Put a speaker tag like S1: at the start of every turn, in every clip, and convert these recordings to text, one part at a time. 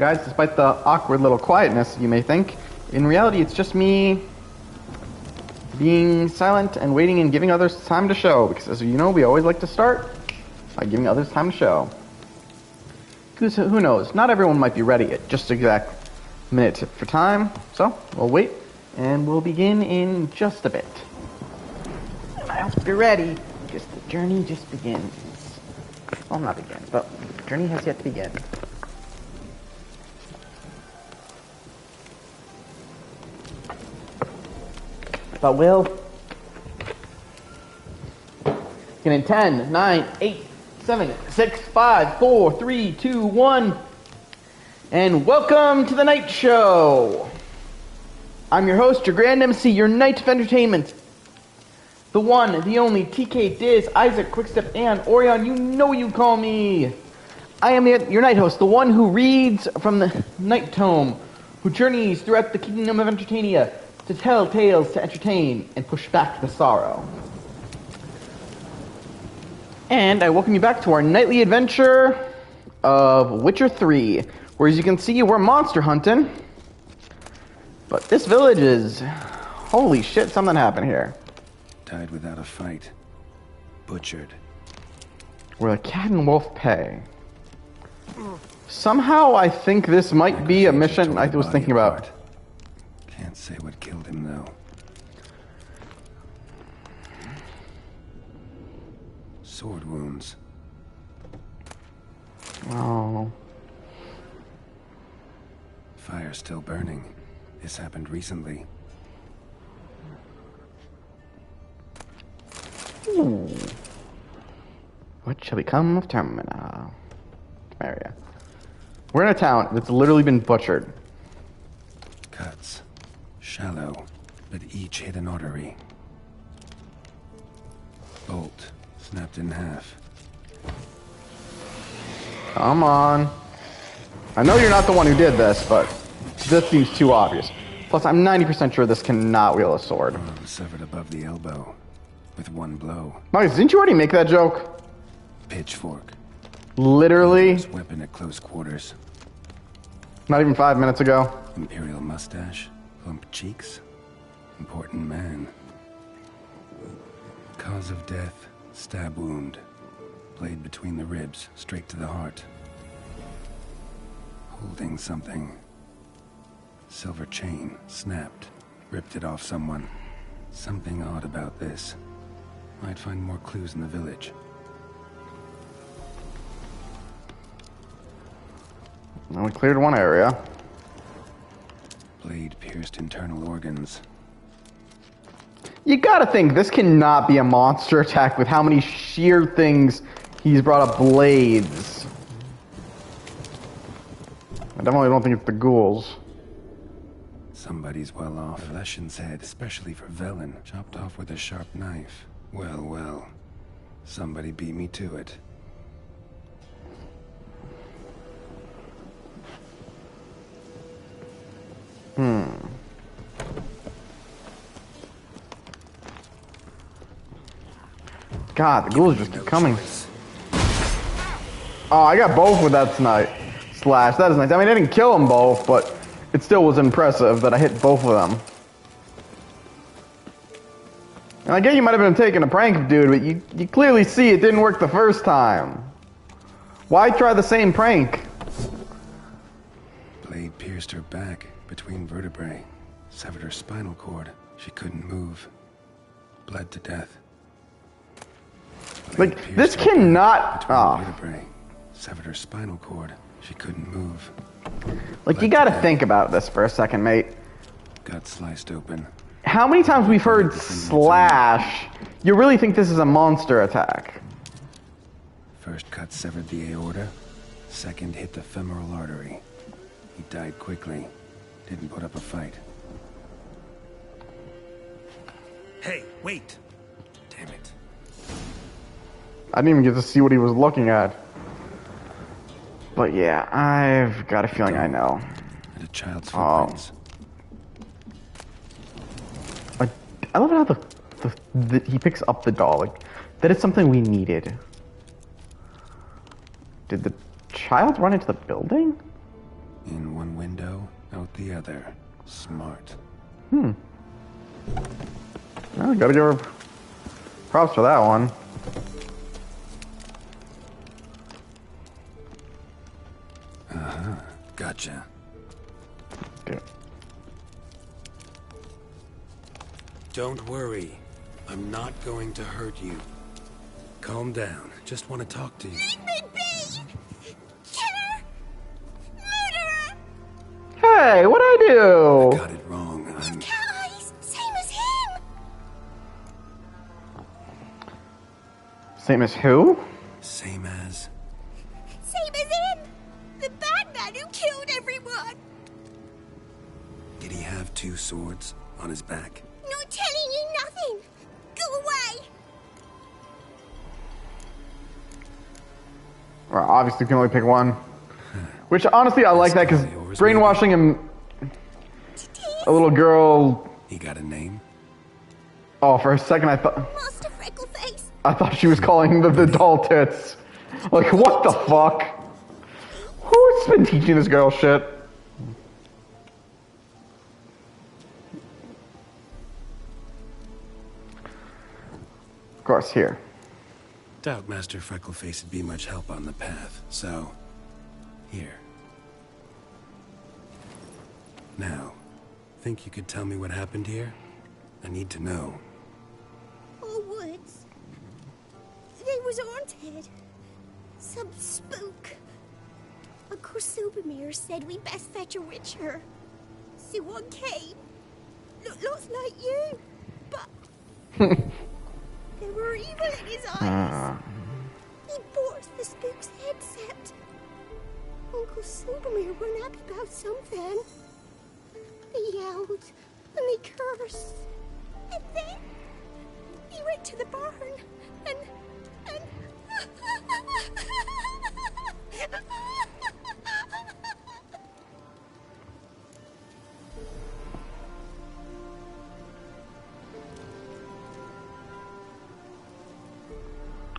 S1: guys, despite the awkward little quietness, you may think. In reality, it's just me being silent and waiting and giving others time to show. Because, as you know, we always like to start by giving others time to show. Because who knows? Not everyone might be ready at just exact minute for time. So, we'll wait, and we'll begin in just a bit. I have to be ready, because the journey just begins. Well, not begin, but the journey has yet to begin. But will. In 10, 9, 8, 7, 6, 5, 4, 3, 2, 1. And welcome to the Night Show. I'm your host, your grand MC, your Knight of Entertainment. The one, the only, TK, Diz, Isaac, Quickstep, and Orion, you know you call me. I am your night host, the one who reads from the Night Tome, who journeys throughout the kingdom of Entertainia to tell tales to entertain and push back the sorrow. And I welcome you back to our nightly adventure of Witcher 3, where as you can see, we're monster hunting. But this village is... holy shit, something happened here.
S2: Died without a fight. Butchered.
S1: Where the cat and wolf pay. Somehow I think this might be a mission I was thinking about.
S2: Can't say what killed him though. Sword wounds.
S1: Oh.
S2: Fire still burning. This happened recently.
S1: Ooh. What shall become of Termina? Area. We're in a town that's literally been butchered.
S2: Cuts. Shallow, but each hit an artery. Bolt. Snapped in half.
S1: Come on. I know you're not the one who did this, but this seems too obvious. Plus, I'm 90% sure this cannot wield a sword.
S2: Arm severed above the elbow. With one blow.
S1: Marcus, didn't you already make that joke?
S2: Pitchfork.
S1: Literally?
S2: Weapon at close quarters.
S1: Not even 5 minutes ago.
S2: Imperial mustache. Plump cheeks. Important man. Cause of death. Stab wound. Blade between the ribs. Straight to the heart. Holding something. Silver chain. Snapped. Ripped it off someone. Something odd about this. Might find more clues in the village.
S1: Well, we cleared one area.
S2: Blade pierced internal organs.
S1: You gotta think, this cannot be a monster attack with how many sheer things he's brought up blades. I definitely don't think it's the ghouls.
S2: Somebody's well off. A Leshen's head, especially for Velen, chopped off with a sharp knife. Well, well. Somebody beat me to it.
S1: God, the ghouls just keep coming. Oh, I got both with that snipe slash. That is nice. I mean, I didn't kill them both, but it still was impressive that I hit both of them. And I get you might have been taking a prank, dude, but you clearly see it didn't work the first time. Why try the same prank?
S2: Blade pierced her back between vertebrae. Severed her spinal cord. She couldn't move. Bled to death.
S1: Like, this cannot...
S2: Vertebrae. Severed her spinal cord. She couldn't move.
S1: Like, you gotta think about this for a second, mate.
S2: Gut sliced open.
S1: How many times we've heard slash, you really think this is a monster attack?
S2: First cut severed the aorta. Second hit the femoral artery. He died quickly. Didn't put up a fight.
S3: Hey, wait! Damn it.
S1: I didn't even get to see what he was looking at. But yeah, I've got a feeling I know.
S2: And a child's footprints.
S1: I love how he picks up the doll. Like, that is something we needed. Did the child run into the building?
S2: In the other. Smart.
S1: Oh, gotta give her props for that one.
S2: Gotcha.
S1: Okay.
S2: Don't worry. I'm not going to hurt you. Calm down. Just want to talk to you.
S4: Leave me be! Killer! Murderer!
S1: Hey, what'd I do?
S2: Got it wrong. I'm...
S4: Cat eyes! Same as him!
S1: Same as who?
S2: Same as...
S4: Same as him! The bad man who killed everyone!
S2: Did he have 2 swords on his back?
S4: Not telling you nothing! Go away!
S1: Well, obviously, you can only pick one. Which, honestly, I like that because brainwashing him, a little girl.
S2: He got a name?
S1: Oh, for a second, I thought
S4: Master Freckleface!
S1: she was calling the doll tits. Like, what the fuck? Who's been teaching this girl shit? Of course, here.
S2: Doubt Master Freckleface would be much help on the path, so... Here. Now, think you could tell me what happened here? I need to know.
S4: All woods. They was haunted. Some spook. Uncle Silvermere said we best fetch a witcher. So one came. Looks like you. But... there were evil in his eyes. He bought the spook's headset. Uncle Silvermere weren't happy about something. They yelled and they cursed. And then he went to the barn and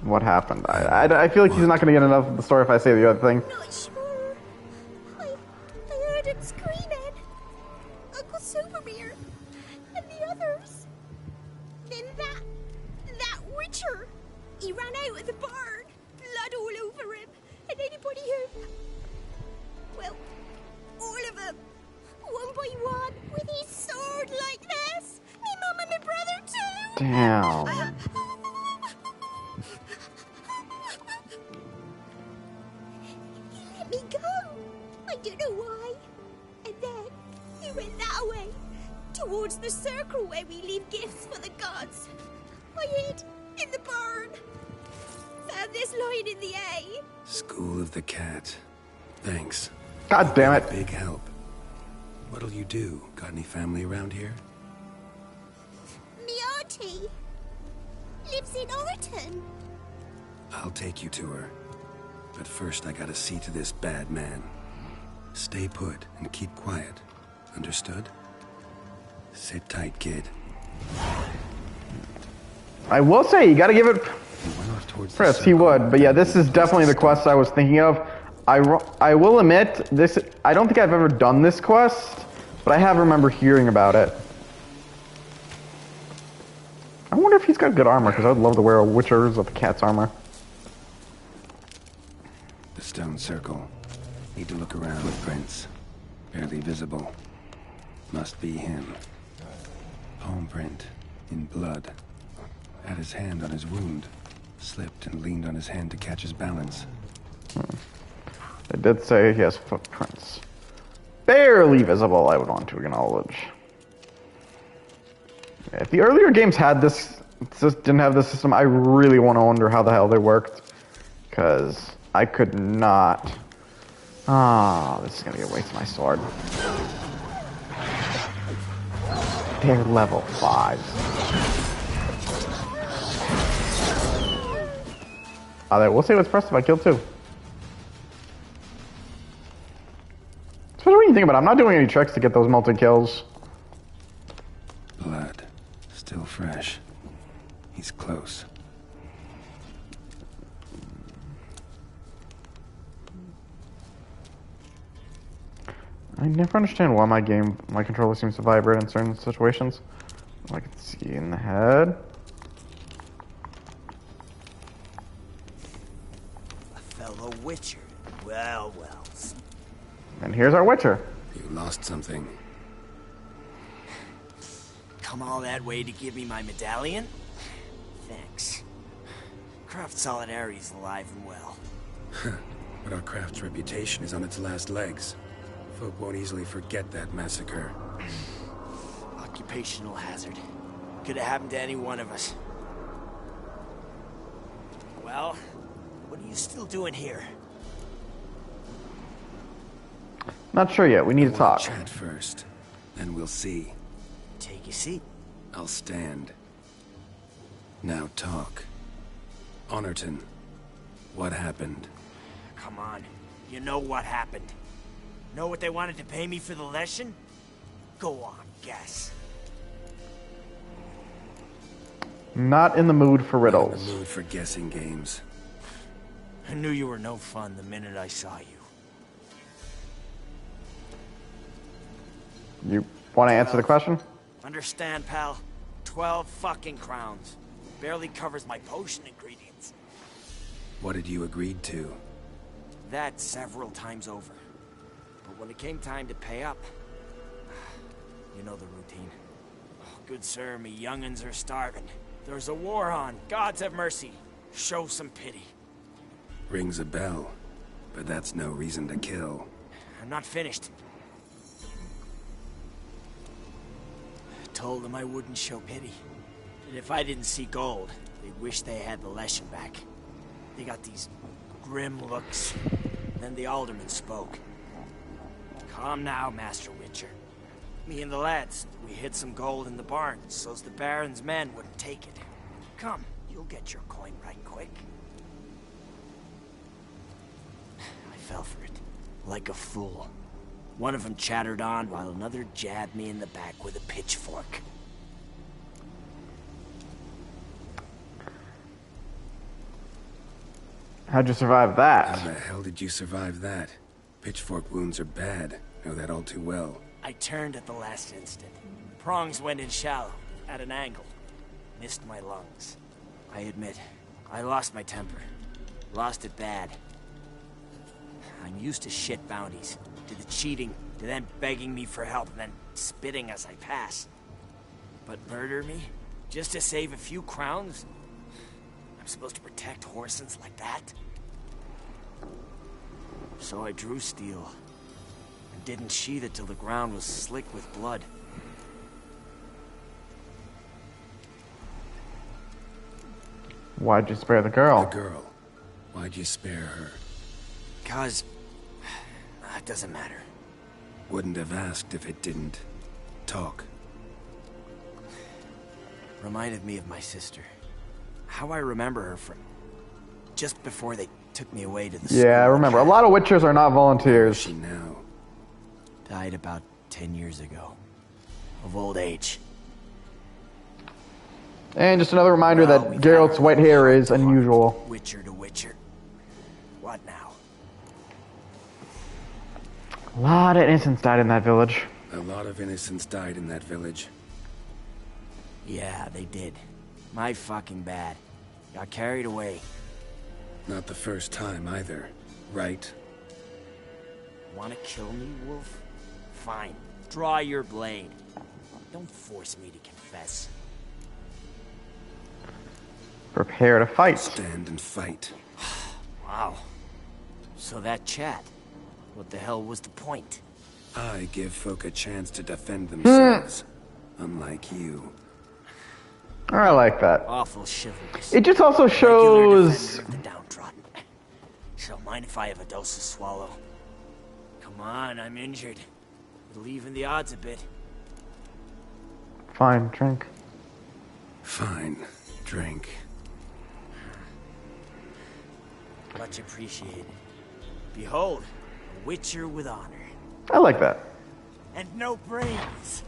S1: What happened? I feel like he's not going to get enough of the story if I say the other thing.
S4: not sure. I heard him screaming. Uncle Silvermere and the others. Then that witcher. He ran out of the barn, blood all over him, and anybody who... well, all of them, one by one, with his sword like this. Me mum and my brother too.
S1: Damn.
S4: He let me go. I don't know why. And then he went that way, towards the circle where we leave gifts for the gods. I hid in the barn. Found this lying in the hay.
S2: School of the Cat. Thanks.
S1: God damn it.
S2: Big help. What'll you do? Got any family around here?
S4: Me auntie lives in Orton.
S2: I'll take you to her. But first I gotta see to this bad man. Stay put and keep quiet. Understood? Sit tight, kid.
S1: I will say, you got to give it...
S2: He went off towards the
S1: Chris, he
S2: circle.
S1: would. But yeah, this is definitely the quest I was thinking of. I will admit, this. I don't think I've ever done this quest, but I have remember hearing about it. I wonder if he's got good armor, because I would love to wear a Witcher's with the cat's armor.
S2: The stone circle. Need to look around. Footprints. Barely visible. Must be him. Palm print. In blood. Had his hand on his wound. Slipped and leaned on his hand to catch his balance.
S1: It did say he has footprints. Barely visible, I would want to acknowledge. If the earlier games had this, didn't have this system, I really want to wonder how the hell they worked. Because I could not... Ah, this is going to get wasted my sword. They're level 5. We'll see what's pressed if I kill 2. Especially when you think about it, I'm not doing any tricks to get those multi-kills.
S2: Blood. Still fresh. He's close.
S1: I never understand why my controller seems to vibrate in certain situations. I can see in the head.
S5: A fellow Witcher. Well.
S1: And here's our Witcher.
S2: You lost something.
S5: Come all that way to give me my medallion? Thanks. Craft Solidarity's alive and well.
S2: But our craft's reputation is on its last legs. Folk won't easily forget that massacre.
S5: Occupational hazard. Could have happened to any one of us. Well, what are you still doing here?
S1: Not sure yet. We need to talk.
S2: Chat first, then we'll see.
S5: Take your seat.
S2: I'll stand. Now talk. Honorton, what happened?
S5: Come on. You know what happened. Know what they wanted to pay me for the lesson? Go on, guess.
S1: Not in the mood for
S2: Not in
S1: riddles.
S2: the mood for guessing games.
S5: I knew you were no fun the minute I saw you.
S1: You want to answer the question?
S5: Understand, pal? 12 fucking crowns. Barely covers my potion ingredients.
S2: What had you agreed to?
S5: That several times over. But when it came time to pay up, you know the routine. Oh, good sir, me young'uns are starving. There's a war on. Gods have mercy. Show some pity.
S2: Rings a bell, but that's no reason to kill.
S5: I'm not finished. Told them I wouldn't show pity. And if I didn't see gold, they'd wish they had the lesson back. They got these grim looks. Then the alderman spoke. Calm now, Master Witcher. Me and the lads, we hid some gold in the barn, so's the Baron's men wouldn't take it. Come, you'll get your coin right quick. I fell for it, like a fool. One of them chattered on while another jabbed me in the back with a pitchfork.
S1: How'd you survive that?
S2: How the hell did you survive that? Pitchfork wounds are bad. Know that all too well.
S5: I turned at the last instant. Prongs went in shallow, at an angle. Missed my lungs. I admit, I lost my temper. Lost it bad. I'm used to shit bounties. To the cheating, to them begging me for help, and then spitting as I pass. But murder me? Just to save a few crowns? I'm supposed to protect Horsens like that? So I drew steel. And didn't sheathe it till the ground was slick with blood.
S1: Why'd you spare the girl?
S2: The girl. Why'd you spare her?
S5: 'Cause... it doesn't matter.
S2: Wouldn't have asked if it didn't. Talk.
S5: Reminded me of my sister. How I remember her from... just before they took me away to the
S1: Yeah, I
S5: school.
S1: remember. A lot of Witchers are not
S2: Where's
S1: volunteers.
S2: she now?
S5: Died about 10 years ago. Of old age.
S1: And just another reminder
S5: Well,
S1: that
S5: we've
S1: Geralt's
S5: had
S1: white
S5: our
S1: hair is
S5: part.
S1: unusual.
S5: Witcher to Witcher. What now?
S1: A lot of innocents died in that village.
S2: A lot of innocents died in that village.
S5: Yeah, they did. My fucking bad. Got carried away.
S2: Not the first time either, right?
S5: Wanna kill me, Wolf? Fine. Draw your blade. Don't force me to confess.
S1: Prepare to fight.
S2: Stand and fight.
S5: Wow. So that chat. What the hell was the point?
S2: I give folk a chance to defend themselves. Unlike you.
S1: I like that.
S5: Awful chivalrous.
S1: It just also
S5: Regular
S1: shows...
S5: defender of the downtrodden. So mind if I have a dose to swallow? Come on, I'm injured. It'll even the odds a bit.
S1: Fine, drink.
S2: Fine. Drink.
S5: Much appreciated. Behold, a Witcher with honor.
S1: I like that.
S5: And no brains.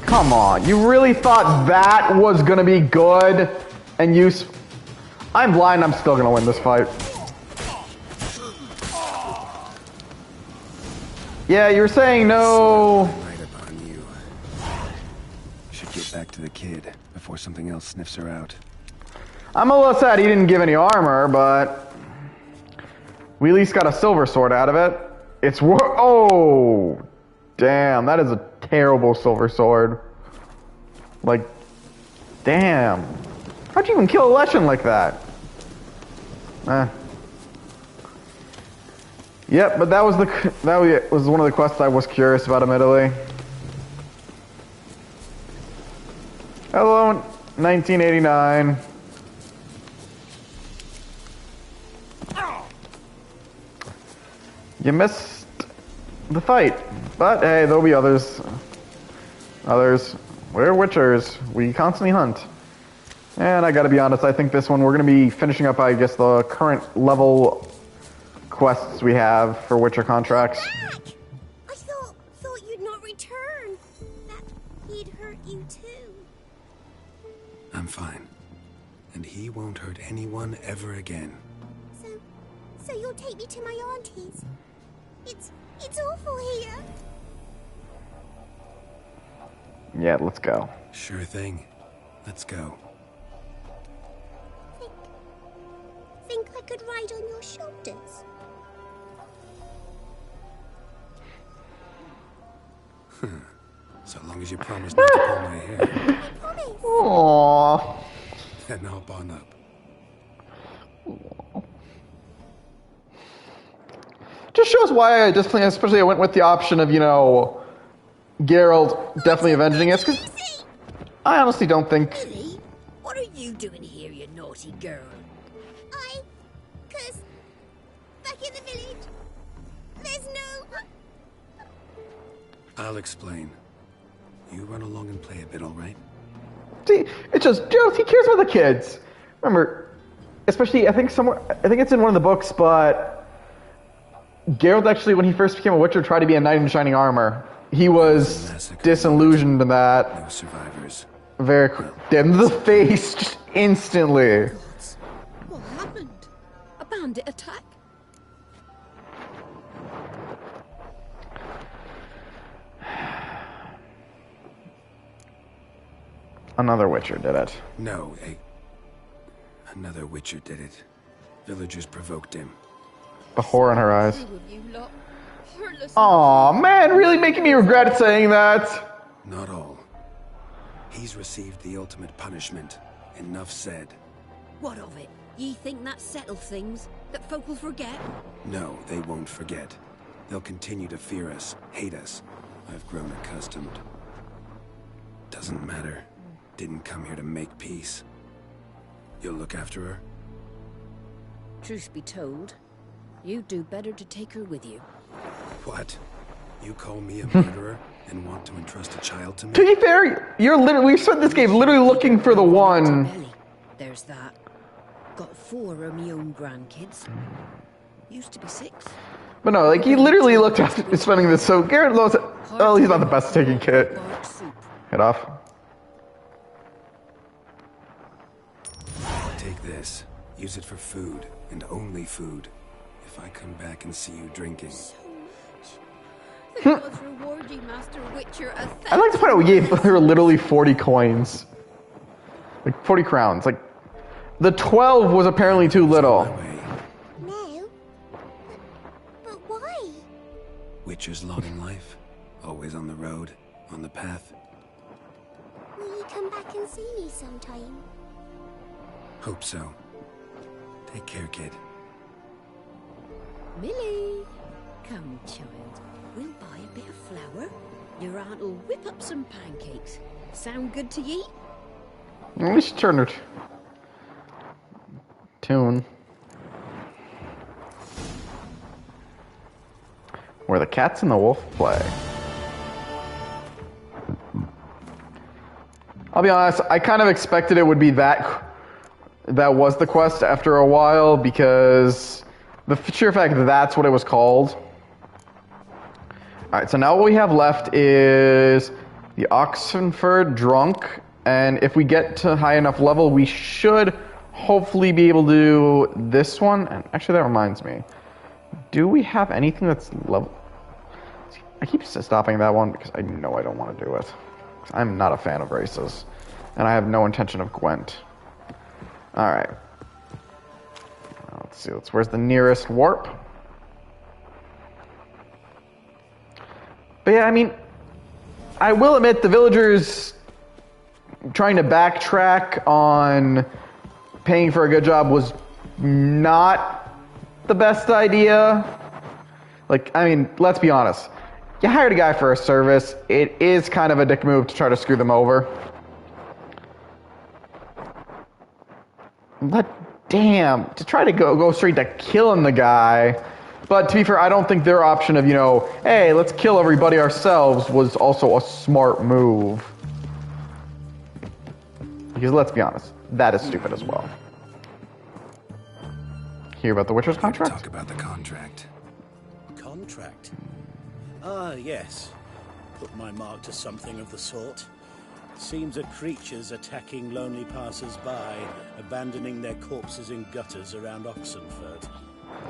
S1: Come on, you really thought that was gonna be good and use? I'm blind, I'm still gonna win this fight. Yeah, you were saying no.
S2: Right upon you. Should get back to the kid before something else sniffs her out.
S1: I'm a little sad he didn't give any armor, but we at least got a silver sword out of it. It's oh, damn, that is a terrible silver sword. Like, damn, how'd you even kill a Leshen like that? Yep, but that was one of the quests I was curious about, admittedly. Hello, 1989. You missed the fight, but hey, there'll be others. We're witchers. We constantly hunt. And I gotta be honest, I think this one we're gonna be finishing up, I guess, the current level quests we have for Witcher contracts.
S4: Back! I thought you'd not return. That he'd hurt you too.
S2: I'm fine. And he won't hurt anyone ever again.
S4: So you'll take me to my auntie's. It's awful here.
S1: Yeah, let's go.
S2: Sure thing. Let's go.
S4: Think I could ride on your shoulders?
S2: So long as you promise not to pull my hair,
S4: I promise.
S1: Aww.
S2: then hop on up.
S1: Just shows why I just, especially I went with the option of, you know, Geralt definitely avenging us, because I honestly don't think...
S6: Lily, what are you doing here, you naughty girl?
S4: Cause back in the village, there's no...
S2: I'll explain. You run along and play a bit, all right?
S1: See, it's just, Geralt, he cares about the kids. Remember, especially, I think it's in one of the books, but Geralt actually, when he first became a Witcher, tried to be a knight in shining armor. He was disillusioned in that.
S2: No survivors.
S1: Very quick. Dead in the face, just instantly.
S6: What happened? A bandit attack?
S1: Another Witcher did it.
S2: No, another Witcher did it. Villagers provoked him.
S1: The horror in her eyes.
S6: Two of you lot. Heartless.
S1: Aw, man, really making me regret saying that.
S2: Not all. He's received the ultimate punishment. Enough said.
S6: What of it? Ye think that settles things? That folk will forget?
S2: No, they won't forget. They'll continue to fear us, hate us. I've grown accustomed. Doesn't matter. Didn't come here to make peace. You'll look after her?
S6: Truth be told, you'd do better to take her with you.
S2: What? You call me a murderer and want to entrust a child to me?
S1: To be fair, we've spent this game literally looking for the one.
S6: Belly. There's that. Got 4 of my own grandkids. Used to be 6.
S1: But no, like, he literally looked at spending this, so Garrett knows that, well, he's not the best at taking kit.
S6: Bark soup.
S1: Head off.
S2: Take this. Use it for food, and only food. If I come back and see you drinking.
S6: The gods reward you, Master Witcher,
S1: I'd like to point out we gave her literally 40 coins. Like, 40 crowns. Like, the 12 was apparently too little.
S4: No. But why?
S2: Witcher's long in life. Always on the road, on the path.
S4: Will you come back and see me sometime?
S2: Hope so. Take care, kid.
S6: Millie, come, child. We'll buy a bit of flour. Your aunt will whip up some pancakes. Sound good to ye?
S1: We should turn her tune. Where the cats and the wolf play. I'll be honest, I kind of expected it would be that was the quest after a while, because the sheer fact that that's what it was called. Alright, so now what we have left is the Oxenford Drunk, and if we get to high enough level, we should hopefully be able to do this one. And actually, that reminds me. Do we have anything that's level... I keep stopping that one because I know I don't want to do it. I'm not a fan of races. And I have no intention of Gwent. Alright. Let's see. Where's the nearest warp? But yeah, I mean, I will admit the villagers trying to backtrack on paying for a good job was not the best idea. Like, I mean, let's be honest. You hired a guy for a service. It is kind of a dick move to try to screw them over. But damn, to try to go straight to killing the guy. But to be fair, I don't think their option of, you know, hey, let's kill everybody ourselves was also a smart move. Because let's be honest, that is stupid as well. Hear about the Witcher's contract?
S2: Talk about the contract.
S7: Contract? Ah, yes. Put my mark to something of the sort. Seems a creature's attacking lonely passers-by, abandoning their corpses in gutters around Oxenford.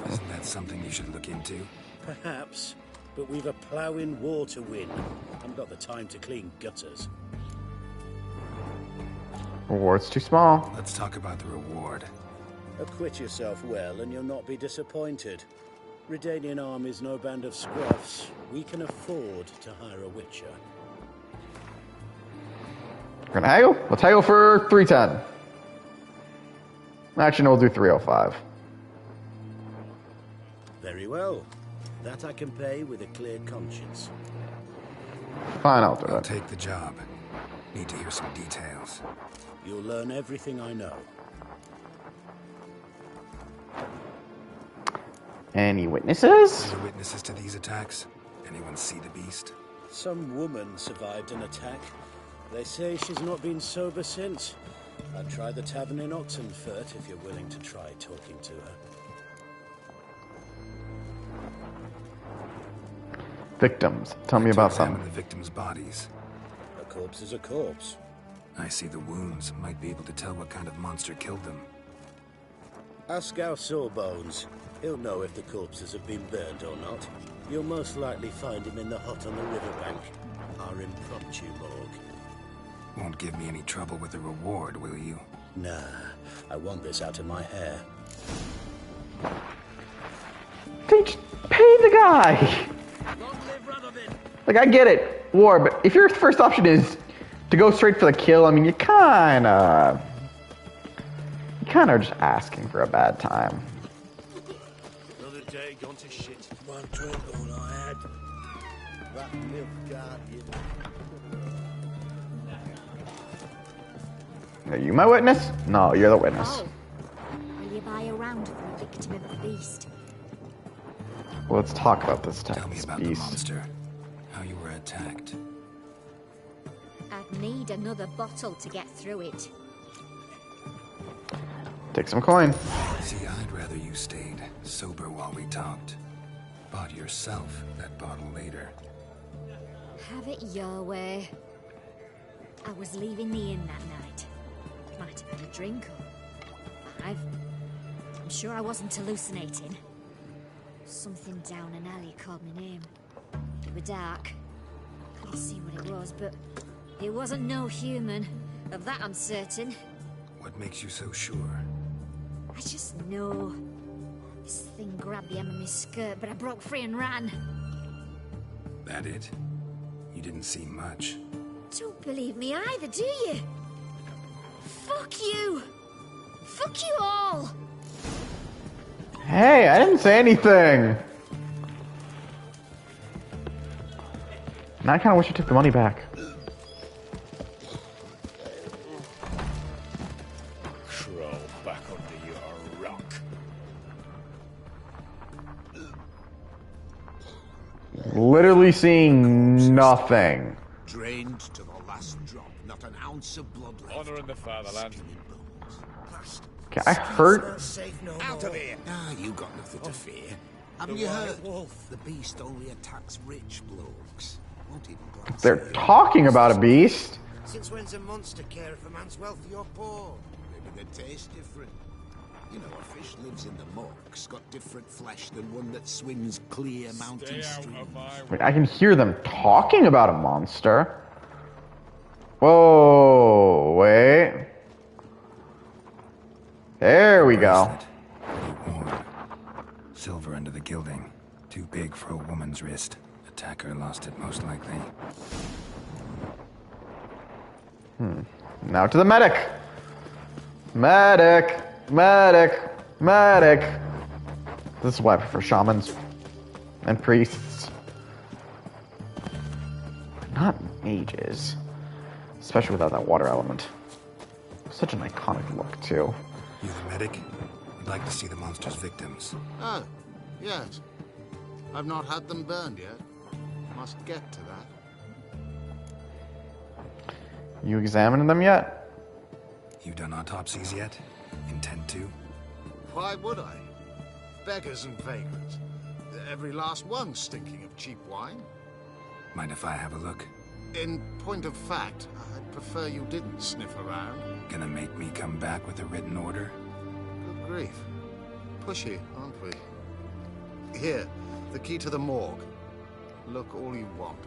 S2: Isn't that something you should look into?
S7: Perhaps, but we've a ploughing war to win. Haven't got the time to clean gutters.
S1: Reward's too small.
S2: Let's talk about the reward.
S7: Acquit yourself well and you'll not be disappointed. Redanian army's no band of scruffs. We can afford to hire a witcher.
S1: We're gonna haggle? Let's haggle for 310. Actually, no, we'll do 305.
S7: Very well. That I can pay with a clear conscience.
S1: Fine, I'll do
S2: I'll
S1: it.
S2: take the job. Need to hear some details.
S7: You'll learn everything I know.
S1: Any witnesses?
S2: Other witnesses to these attacks? Anyone see the beast?
S7: Some woman survived an attack. They say she's not been sober since. I'd try the tavern in Oxenfurt if you're willing to try talking to her.
S1: Victims. Tell me about
S2: Examine
S1: them.
S2: the victims' bodies.
S7: A corpse is a corpse.
S2: I see the wounds. Might be able to tell what kind of monster killed them.
S7: Ask our Sawbones. He'll know if the corpses have been burned or not. You'll most likely find him in the hut on the riverbank. Our impromptu morgue.
S2: Won't give me any trouble with the reward, will you?
S7: Nah, I want this out of my hair.
S1: They just pay the guy. Like, I get it, war, but if your first option is to go straight for the kill, I mean, you kind of are just asking for a bad time.
S3: Another day gone to shit.
S7: One drink all I had. That milk guardian.
S1: Are you my witness? No, you're the witness.
S4: Oh. Will you buy a round for a victim of the beast?
S1: Well, let's talk about this
S2: Tell me about the
S1: beast.
S2: monster. How you were attacked.
S4: I'd need another bottle to get through it.
S1: Take some coin.
S2: See, I'd rather you stayed sober while we talked. Bought yourself that bottle later.
S4: Have it your way. I was leaving the inn that night. Might have had a drink or 5. I'm sure I wasn't hallucinating. Something down an alley called my name. It was dark. Couldn't see what it was, but it wasn't no human. Of that I'm certain.
S2: What makes you so sure?
S4: I just know. This thing grabbed the hem of my skirt, but I broke free and ran.
S2: That it? You didn't see much.
S4: Don't believe me either, do you? Fuck you! Fuck you all!
S1: Hey, I didn't say anything. And I kind of wish you took the money back.
S3: Crawl back under your rock.
S1: Literally seeing nothing.
S8: Drained to the last drop, not an ounce of blood left.
S3: Honor in the fatherland.
S1: Okay, I hurt.
S8: Out of here! Ah, you got nothing to fear. Haven't you heard? The beast only attacks rich blokes. Won't even glance
S1: They're
S8: at you.
S1: talking about a beast.
S8: Since when's a monster care if a man's wealthy or poor? Maybe they taste different. You know, a fish lives in the muck's got different flesh than one that swims clear mountain
S3: Stay out
S8: streams.
S3: of my
S1: Wait, I can hear them talking about a monster. Whoa, wait. There we go.
S2: Bracelet. Pretty worn. Silver under the gilding. Too big for a woman's wrist. Attacker lost it, most likely.
S1: Now to the medic. Medic. Medic. Medic. This is why I prefer shamans and priests. Not mages. Especially without that water element. Such an iconic look, too.
S2: You the medic? I'd like to see the monster's victims.
S8: Oh, yes. I've not had them burned yet. Must get to that.
S1: You examined them yet?
S2: You done autopsies yet? Intend to?
S8: Why would I? Beggars and vagrants. Every last one stinking of cheap wine.
S2: Mind if I have a look?
S8: In point of fact, I'd prefer you didn't sniff around.
S2: Gonna make me come back with a written order?
S8: Good grief. Pushy, aren't we? Here, the key to the morgue. Look all you want.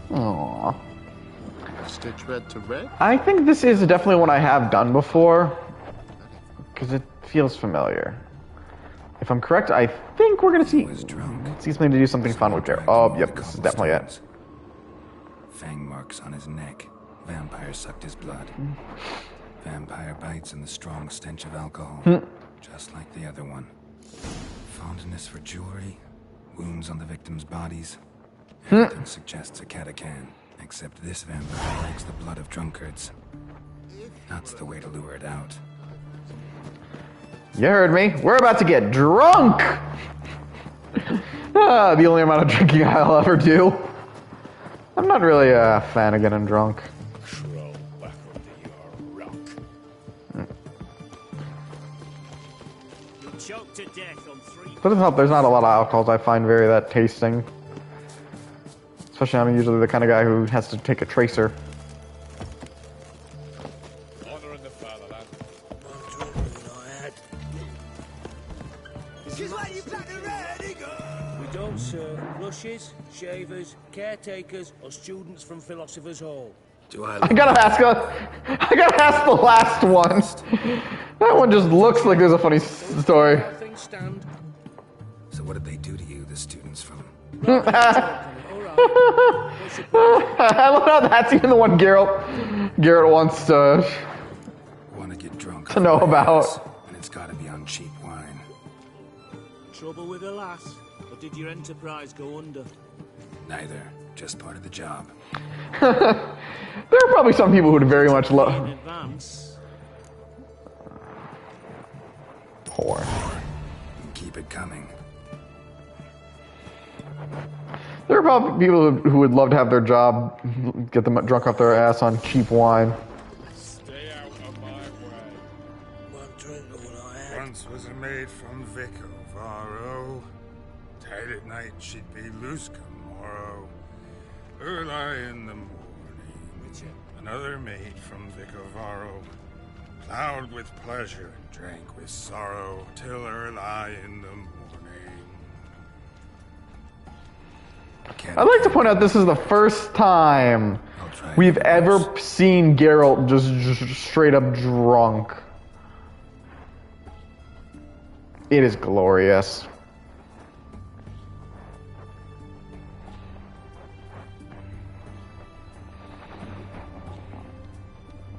S1: Aww.
S8: Stitch red to red?
S1: I think this is definitely one I have done before. Because it feels familiar. If I'm correct, I think we're gonna see something to do something fun with Geralt. Oh, yep, this is definitely it.
S2: Fang marks on his neck. Vampire sucked his blood. Vampire bites and the strong stench of alcohol. Just like the other one. Fondness for jewelry. Wounds on the victims' bodies. Everything suggests a catacan. Except this vampire likes the blood of drunkards. That's the way to lure it out.
S1: You heard me. We're about to get drunk! The only amount of drinking I'll ever do. I'm not really a fan of getting drunk.
S3: Crawl back under your rock.
S5: You'll choke to death on 3.
S1: Doesn't help, there's not a lot of alcohols I find very that tasting. Especially I'm usually the kind of guy who has to take a tracer.
S3: Honor in the fatherland.
S9: We don't serve blushes, shavers, caretakers, or students from Philosopher's Hall.
S1: I gotta ask the last one. That one just looks like there's a funny story.
S9: Things stand.
S2: So what did they do to you, the students from...
S1: I love how that's even the one Garrett wants to
S2: Want to get drunk
S1: know about.
S2: and it's got to be on cheap wine.
S9: Trouble with a lass? Or did your enterprise go under?
S2: Neither, just part of the job.
S1: There are probably some people who would very much
S9: In
S1: love.
S9: advance.
S1: Poor.
S2: Keep it coming.
S1: There are probably people who would love to have their job, get them drunk off their ass on cheap wine.
S3: Stay out of my way.
S9: One drink all I had.
S10: Once was a maid from Vic of Varro. Tight at night she'd be loose come morrow. Early in the morning, another maid from Vic of Varro. Plowed with pleasure, drank with sorrow, till early in the morning.
S1: I'd like to point out this is the first time we've ever seen Geralt just straight up drunk. It is glorious.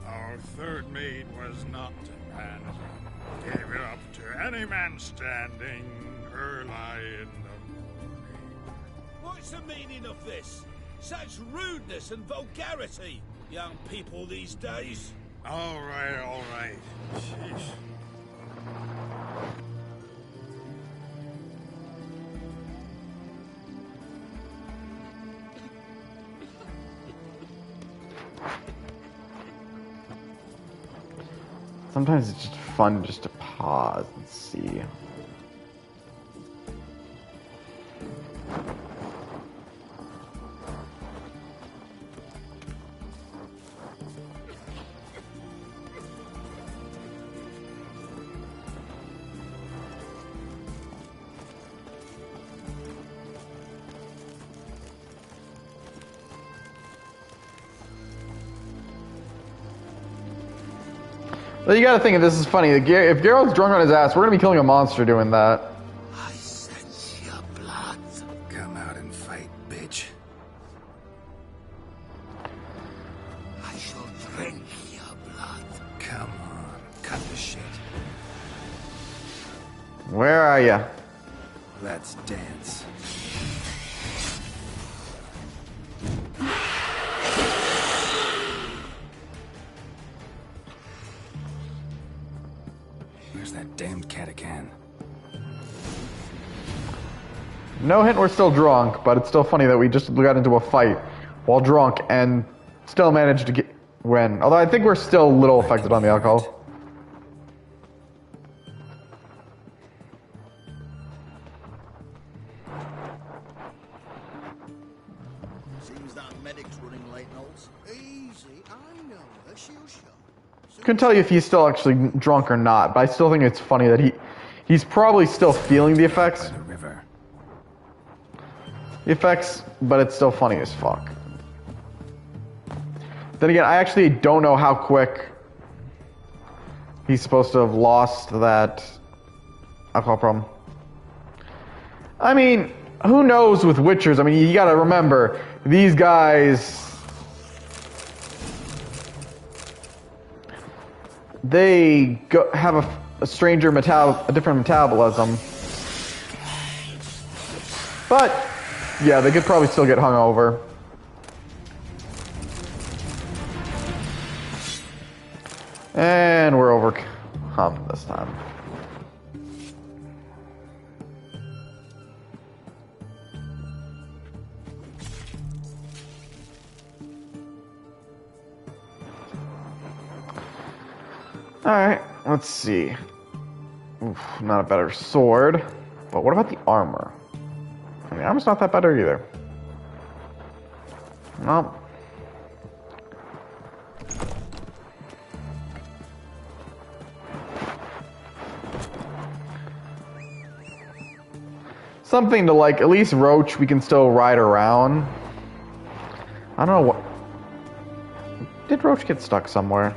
S10: Our third maid was not abandoned. Gave it up to any man standing early in the
S9: What's the meaning of this? Such rudeness and vulgarity, young people these days.
S10: All right. Sheesh.
S1: Sometimes it's just fun just to pause and see. So you gotta think if this is funny. If Geralt's drunk on his ass, we're gonna be killing a monster doing that.
S8: I sense your blood.
S2: Come out and fight, bitch.
S8: I shall drink your blood.
S2: Come on, cut the shit.
S1: Where are you?
S2: Let's dance. Where's that damned catacan?
S1: No hint we're still drunk, but it's still funny that we just got into a fight while drunk and still managed to win. Although I think we're still a little affected on the alcohol.
S8: Seems that medic's running late, Knowles. Easy, I know her. She'll show.
S1: Couldn't tell you if he's still actually drunk or not, but I still think it's funny that he's probably still feeling the effects.
S2: By the river.
S1: The effects, but it's still funny as fuck. Then again, I actually don't know how quick he's supposed to have lost that alcohol problem. I mean, who knows with Witchers? I mean, you gotta remember, these guys... They have a different metabolism. But, yeah, they could probably still get hungover. And we're overcome this time. Alright, let's see. Oof, not a better sword. But what about the armor? I mean, armor's not that better either. No. Something to like, at least Roach we can still ride around. I don't know what... Did Roach get stuck somewhere?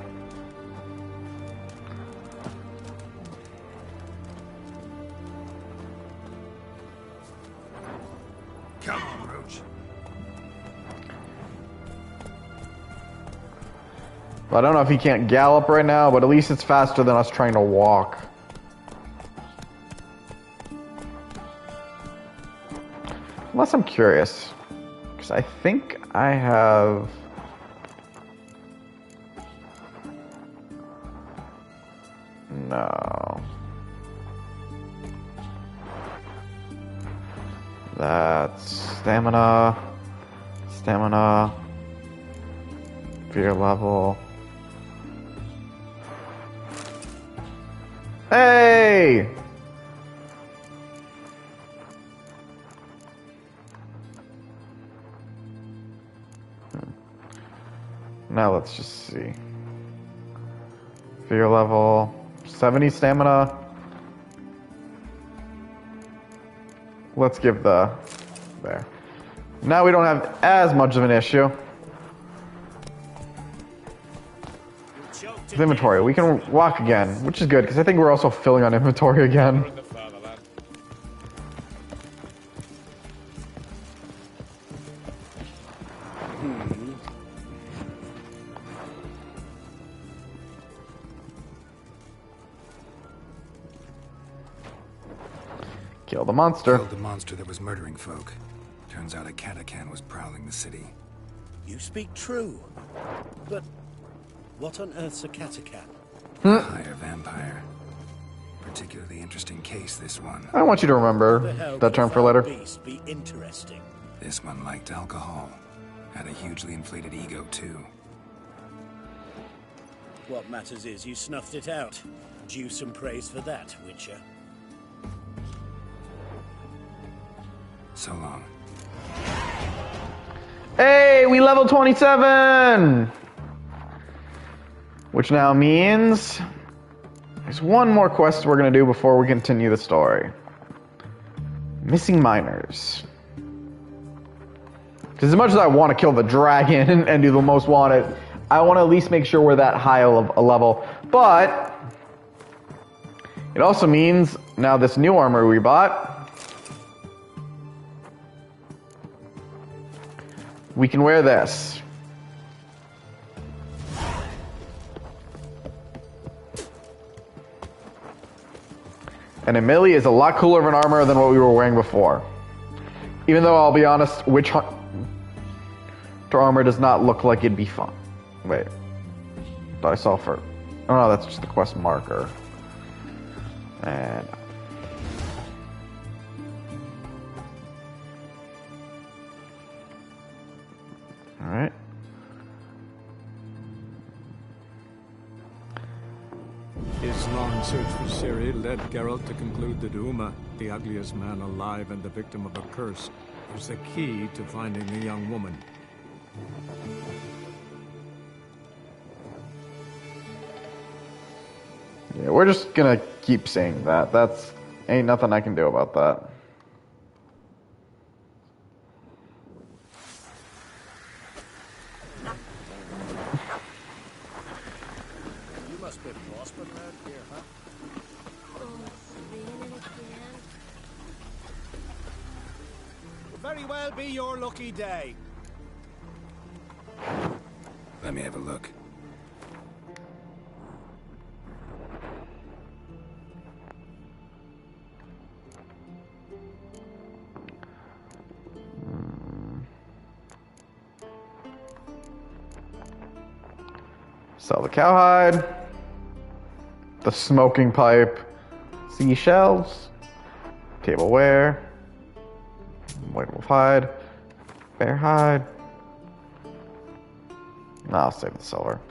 S2: Come on, Roach.
S1: I don't know if he can't gallop right now, but at least it's faster than us trying to walk. Unless I'm curious. Because I think I have... No. That's stamina. Stamina. Fear level. Hey! Now let's just see. Fear level. 70 stamina. Let's give the... There. Now we don't have as much of an issue. With inventory. We can walk again, which is good, because I think we're also filling on inventory again. Kill the monster.
S2: Killed the monster that was murdering folk. Turns out a catacan was prowling the city.
S7: You speak true. But what on earth's a catacan?
S2: A higher vampire. Particularly interesting case, this one.
S1: I want you to remember that term for later.
S7: Beast be interesting.
S2: This one liked alcohol. Had a hugely inflated ego, too.
S7: What matters is you snuffed it out. Due some praise for that, Witcher.
S2: So long.
S1: Hey, we level 27! Which now means there's one more quest we're going to do before we continue the story. Missing miners. Because as much as I want to kill the dragon and do the most wanted, I want to at least make sure we're that high of a level. But It also means now this new armor we bought, we can wear this. And Amelie is a lot cooler of an armor than what we were wearing before. Even though, I'll be honest, witch hunter armor does not look like it'd be fun. Wait. Thought I saw for... Oh no, that's just the quest marker. And... Alright.
S11: His long search for Ciri led Geralt to conclude that Uma, the ugliest man alive and the victim of a curse, was the key to finding the young woman.
S1: Yeah, we're just gonna keep saying that. That's... ain't nothing I can do about that.
S7: You must be prospering out here, huh?
S4: Oh, raining again.
S7: Will very well be your lucky day.
S2: Let me have a look.
S1: Sell the cowhide, the smoking pipe, seashells, tableware, white wolf hide, bear hide. No, I'll save the silver.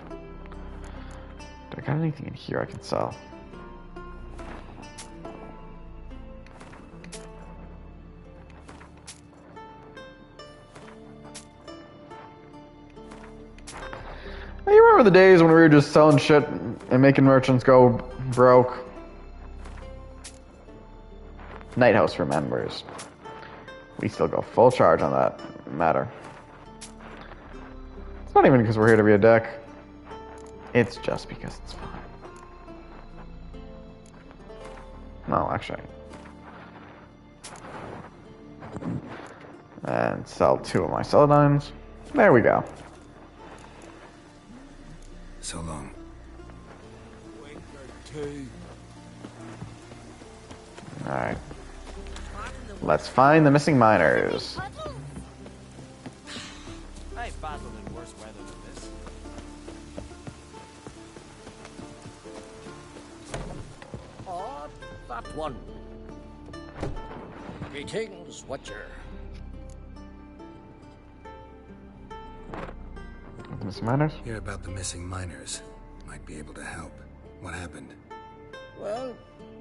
S1: Do I got anything in here I can sell? You remember the days when we were just selling shit and making merchants go broke? Knighthouse remembers. We still go full charge on that matter. It's not even because we're here to be a dick. It's just because it's fun. No, actually. And sell 2 of my celadines. There we go.
S2: So long.
S1: Alright. Let's find the missing miners.
S5: I've battled in worse weather than this.
S12: Oh, that one. Greetings, Witcher.
S1: Missing miners?
S2: Hear about the missing miners. Might be able to help. What happened?
S12: Well,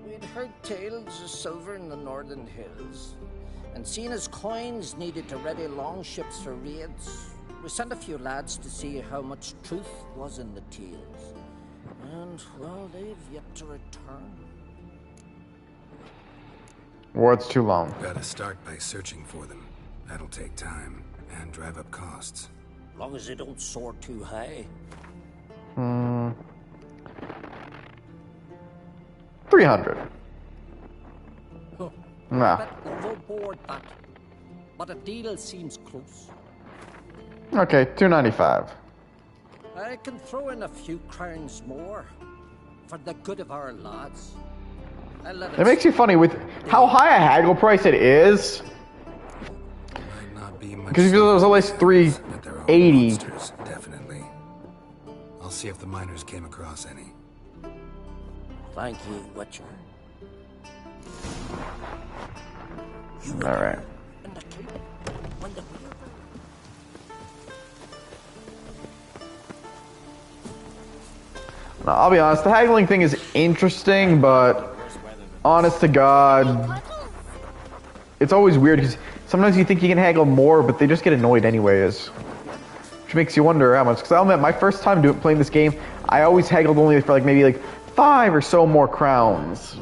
S12: we'd heard tales of silver in the northern hills, and seeing as coins needed to ready longships for raids, we sent a few lads to see how much truth was in the tales. And, well, they've yet to return.
S1: Ward's too long.
S2: Gotta start by searching for them. That'll take time and drive up costs.
S12: Long as they don't soar too high.
S1: 300.
S12: Huh.
S1: Nah.
S12: Bet overboard that. But a deal seems close.
S1: Okay, 295.
S12: I can throw in a few crowns more for the good of our lads.
S1: It makes you funny with how high a haggle price it is. Because if it was at least 380.
S2: Monsters, definitely. I'll see if the miners came across any.
S12: Thank you, Witcher.
S1: All right. Now, I'll be honest, the haggling thing is interesting, but honest to God, it's always weird because sometimes you think you can haggle more, but they just get annoyed anyways. Which makes you wonder how much. Because I'll admit, my first time playing this game, I always haggled only for maybe 5 or so more crowns.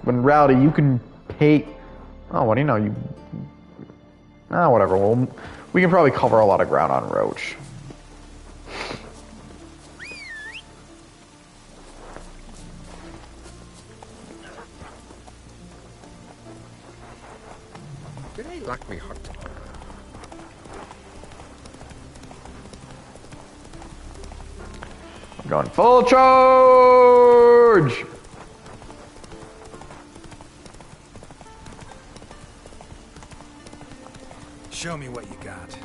S1: When Rowdy, you can pay... Oh, what do you know? Whatever. Well, we can probably cover a lot of ground on Roach.
S8: Like me hot.
S1: I'm going full charge!
S2: Show me what you got.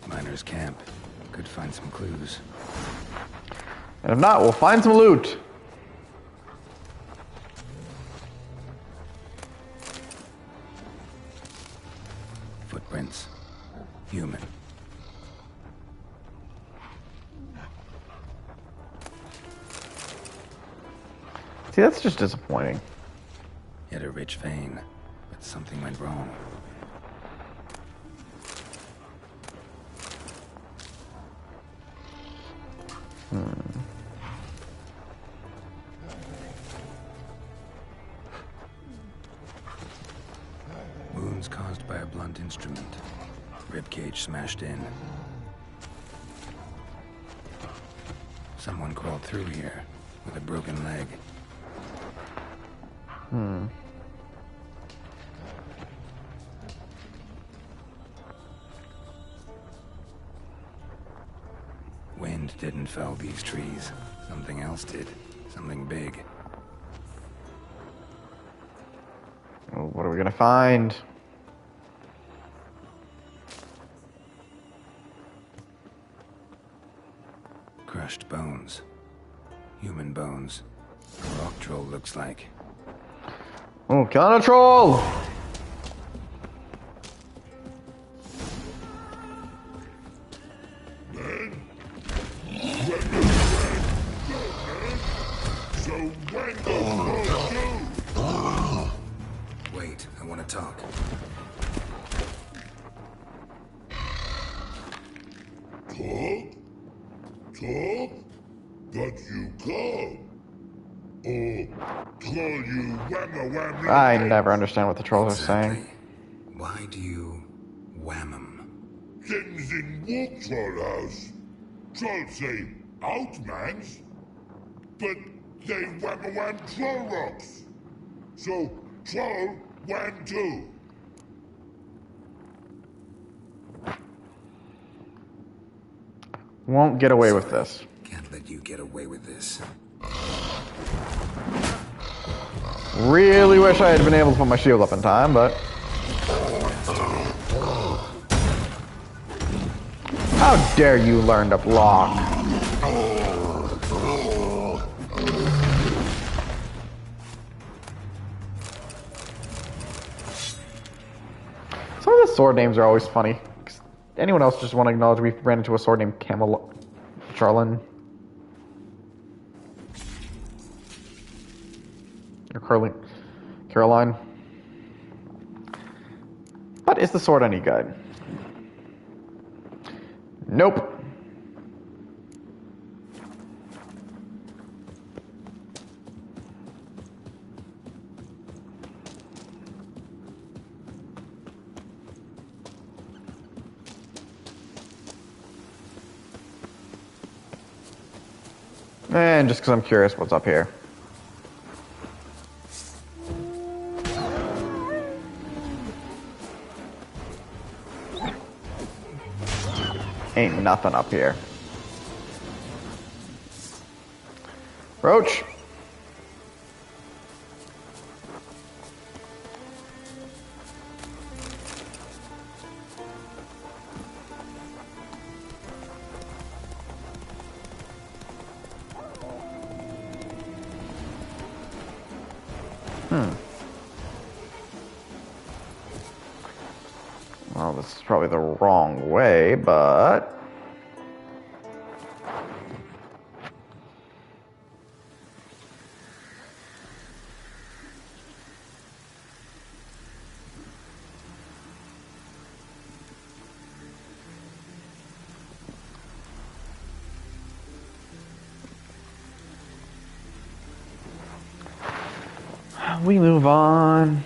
S2: Miners' camp. Could find some clues.
S1: And if not, we'll find some loot.
S2: Footprints. Human.
S1: See, that's just disappointing.
S2: Hit a rich vein, but something went wrong. Wounds caused by a blunt instrument. Ribcage smashed in. Someone crawled through here with a broken leg. Wind didn't fell these trees. Something else did. Something big.
S1: Oh, what are we gonna find?
S2: Crushed bones. Human bones. A rock troll looks like.
S1: Oh, killing a troll!
S2: Wait, I want to talk.
S13: Talk? But you can't. Or call you whamma.
S1: I never understand what the trolls are saying.
S2: Why do you wham 'em?
S13: Things in Walk Troll House. Trolls say outmans, but they wham troll rocks. So troll wham too.
S1: Won't get away with this.
S2: Can't let you get away with this.
S1: Really wish I had been able to put my shield up in time, but... How dare you learn to block? Some of the sword names are always funny. Anyone else just want to acknowledge we ran into a sword named Charlin? Or Caroline? But is the sword any good? Nope. And just because I'm curious what's up here. Ain't nothing up here. Roach. Well, this is probably the wrong way, but... we move on.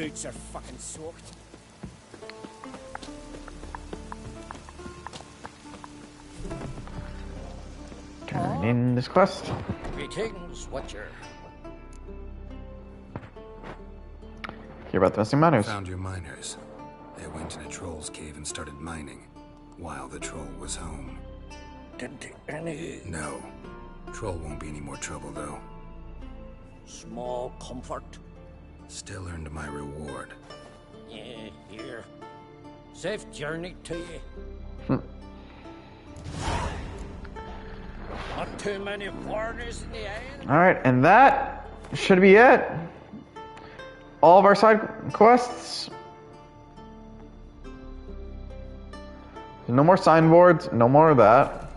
S5: boots are fucking soaked.
S1: Turn in this quest.
S12: Greetings, Watcher.
S1: Hear about the missing miners.
S2: Found your miners. They went in a troll's cave and started mining, while the troll was home.
S12: Didn't take any
S2: No. Troll won't be any more trouble, though.
S12: small comfort.
S2: Still earned my reward.
S12: Yeah, here. Safe journey to you. Not too many foreigners in the island.
S1: Alright, and that should be it. All of our side quests. No more signboards, no more of that.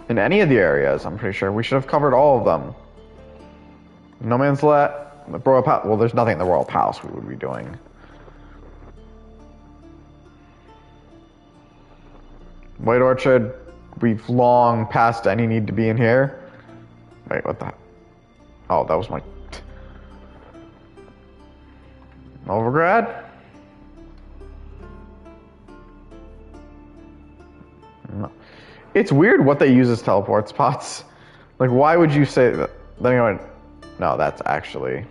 S1: In any of the areas, I'm pretty sure. We should have covered all of them. No Man's Land, the Royal Palace. Well, there's nothing in the Royal Palace we would be doing. White Orchard, we've long passed any need to be in here. Wait, what the? Oh, that was my... Novigrad? No. It's weird what they use as teleport spots. Like, why would you say that? Then you went, no, that's actually...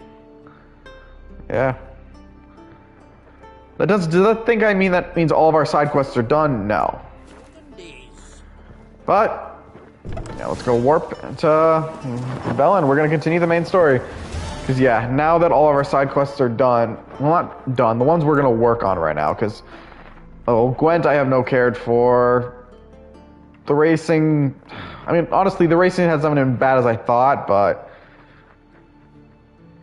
S1: Yeah. Does that think I mean that means all of our side quests are done? No. But, yeah, let's go warp to Bella, and we're going to continue the main story. Because, yeah, now that all of our side quests are done, well, not done, the ones we're going to work on right now, because, oh, Gwent I have no cared for. The racing, I mean, honestly, the racing hasn't been as bad as I thought, but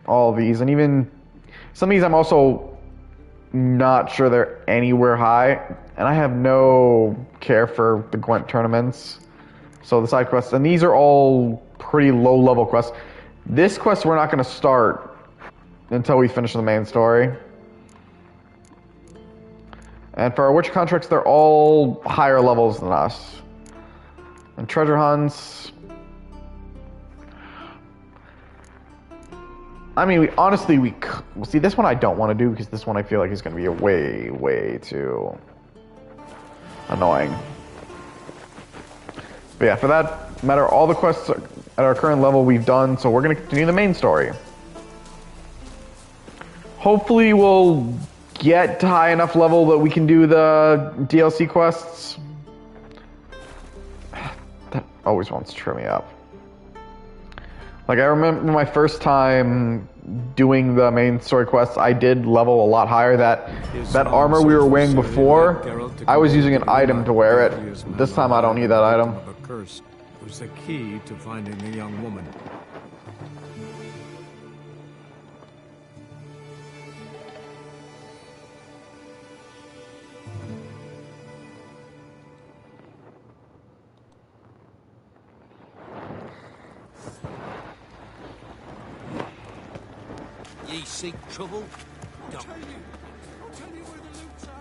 S1: all of these, and even some of these I'm also not sure they're anywhere high, and I have no care for the Gwent tournaments. So the side quests, and these are all pretty low level quests. This quest we're not going to start until we finish the main story. And for our witch contracts, they're all higher levels than us. And treasure hunts, I mean, honestly, well, see, this one I don't want to do, because this one I feel like is going to be way too annoying. But yeah, for that matter, all the quests at our current level we've done, so we're going to continue the main story. Hopefully we'll get to high enough level that we can do the DLC quests. That always wants to trip me up. Like, I remember my first time doing the main story quests, I did level a lot higher. That armor we were wearing before, I was using an item to wear it. This time I don't need that item.
S11: Curse was the key to finding the young woman.
S8: Ye seek trouble?
S9: I'll tell you where the loot's at.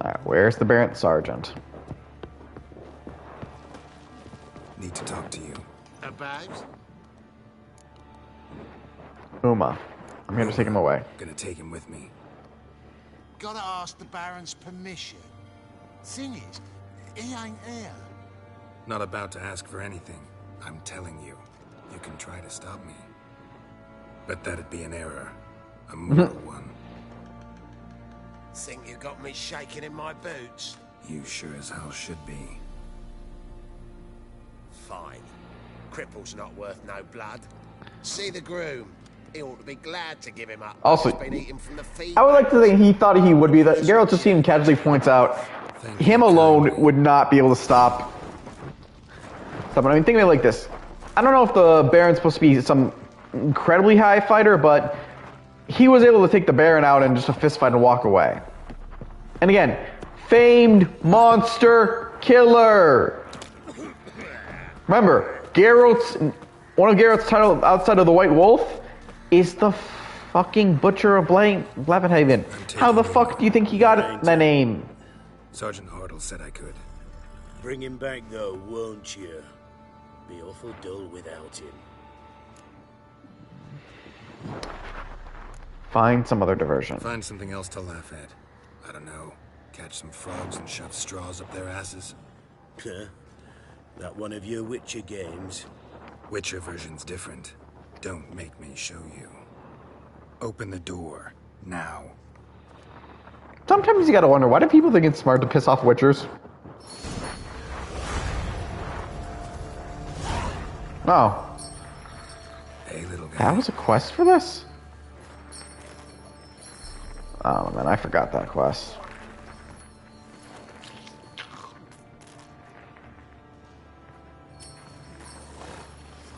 S1: Alright, where's the Barrett Sergeant?
S2: Need to talk to you.
S8: About?
S1: Uma. I'm here to take him away.
S2: Gonna take him with me.
S8: Gotta ask the Baron's permission. Thing is, he ain't here.
S2: Not about to ask for anything. I'm telling you. You can try to stop me. But that'd be an error. A mortal one.
S8: Think you got me shaking in my boots?
S2: You sure as hell should be.
S8: Fine. Cripple's not worth no blood. See the groom. He ought to be glad to give him up.
S1: Also,
S8: He's been eating from the feet.
S1: I would like to think he thought he would be. That Geralt just even casually points out, him alone would not be able to stop. I mean, think of it like this. I don't know if the Baron's supposed to be some incredibly high fighter, but he was able to take the Baron out in just a fist fight and walk away. And again, famed monster killer. Remember, one of Geralt's titles outside of the White Wolf is the fucking Butcher of Blavenhaven. How the fuck do you think he got that name?
S2: Sergeant Hartle said I could.
S7: Bring him back, though, won't you? Be awful dull without him.
S1: Find some other diversion.
S2: Find something else to laugh at. I don't know. Catch some frogs and shove straws up their asses.
S7: Huh? That one of your Witcher games?
S2: Witcher version's different. Don't make me show you. Open the door. Now.
S1: Sometimes you gotta wonder, why do people think it's smart to piss off Witchers? Oh.
S2: Hey, little guy.
S1: That was a quest for this? Oh man, I forgot that quest.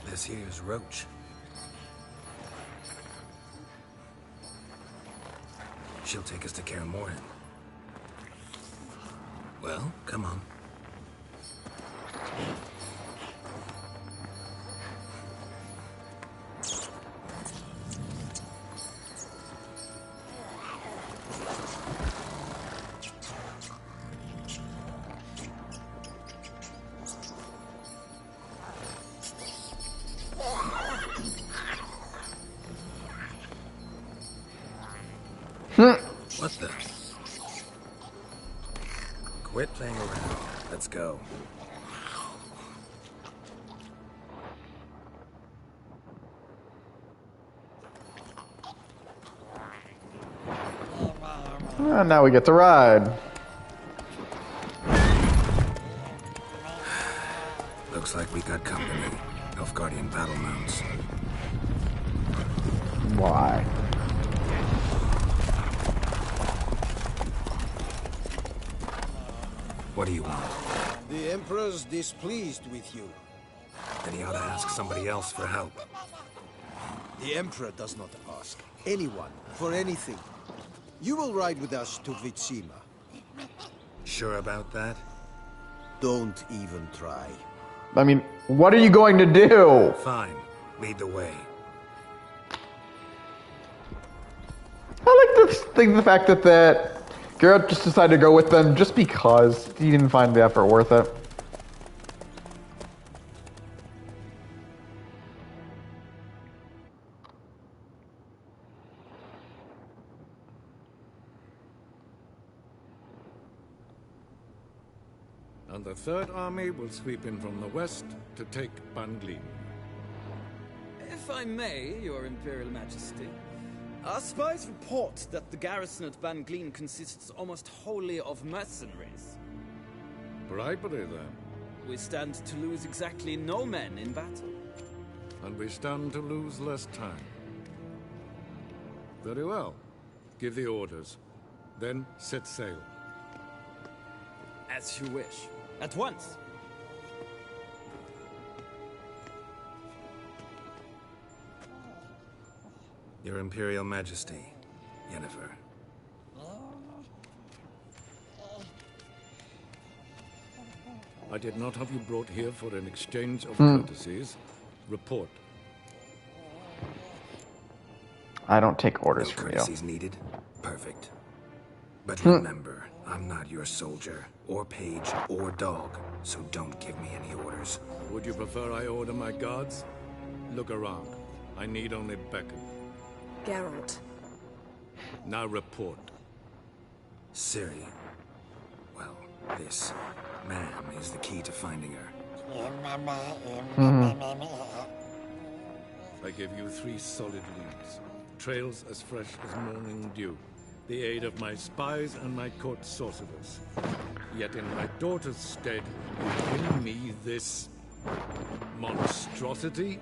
S2: This here's Roach. She'll take us to Kaer Morhen. Well, come on. What the? Quit playing around. Let's go.
S1: And now we get to ride.
S2: Looks like we got company. Nilfgaardian battle mounts.
S1: Why?
S2: What do you want?
S8: The Emperor's displeased with you.
S2: Then he ought to ask somebody else for help.
S8: The Emperor does not ask anyone for anything. You will ride with us to Vitsima.
S2: Sure about that?
S8: Don't even try.
S1: I mean, what are you going to do?
S2: Fine. Lead the way.
S1: I like the fact that Geralt just decided to go with them just because he didn't find the effort worth it.
S11: And the Third Army will sweep in from the west to take Banglin.
S14: If I may, Your Imperial Majesty, our spies report that the garrison at Banglin consists almost wholly of mercenaries.
S11: Bribery, then.
S14: We stand to lose exactly no men in battle.
S11: And we stand to lose less time. Very well. Give the orders. Then set sail.
S14: As you wish. At once.
S2: Your Imperial Majesty, Yennefer.
S11: I did not have you brought here for an exchange of courtesies. Report.
S1: I don't take orders
S2: No
S1: from
S2: courtesies
S1: you.
S2: needed. Perfect. But remember, I'm not your soldier, or page, or dog, so don't give me any orders.
S11: Would you prefer I order my guards? Look around. I need only beckon.
S15: Geralt.
S11: Now report.
S2: Ciri. Well, this, ma'am, is the key to finding her.
S11: I give you 3 solid leads. Trails as fresh as morning dew. The aid of my spies and my court sorcerers. Yet in my daughter's stead, you give me this monstrosity?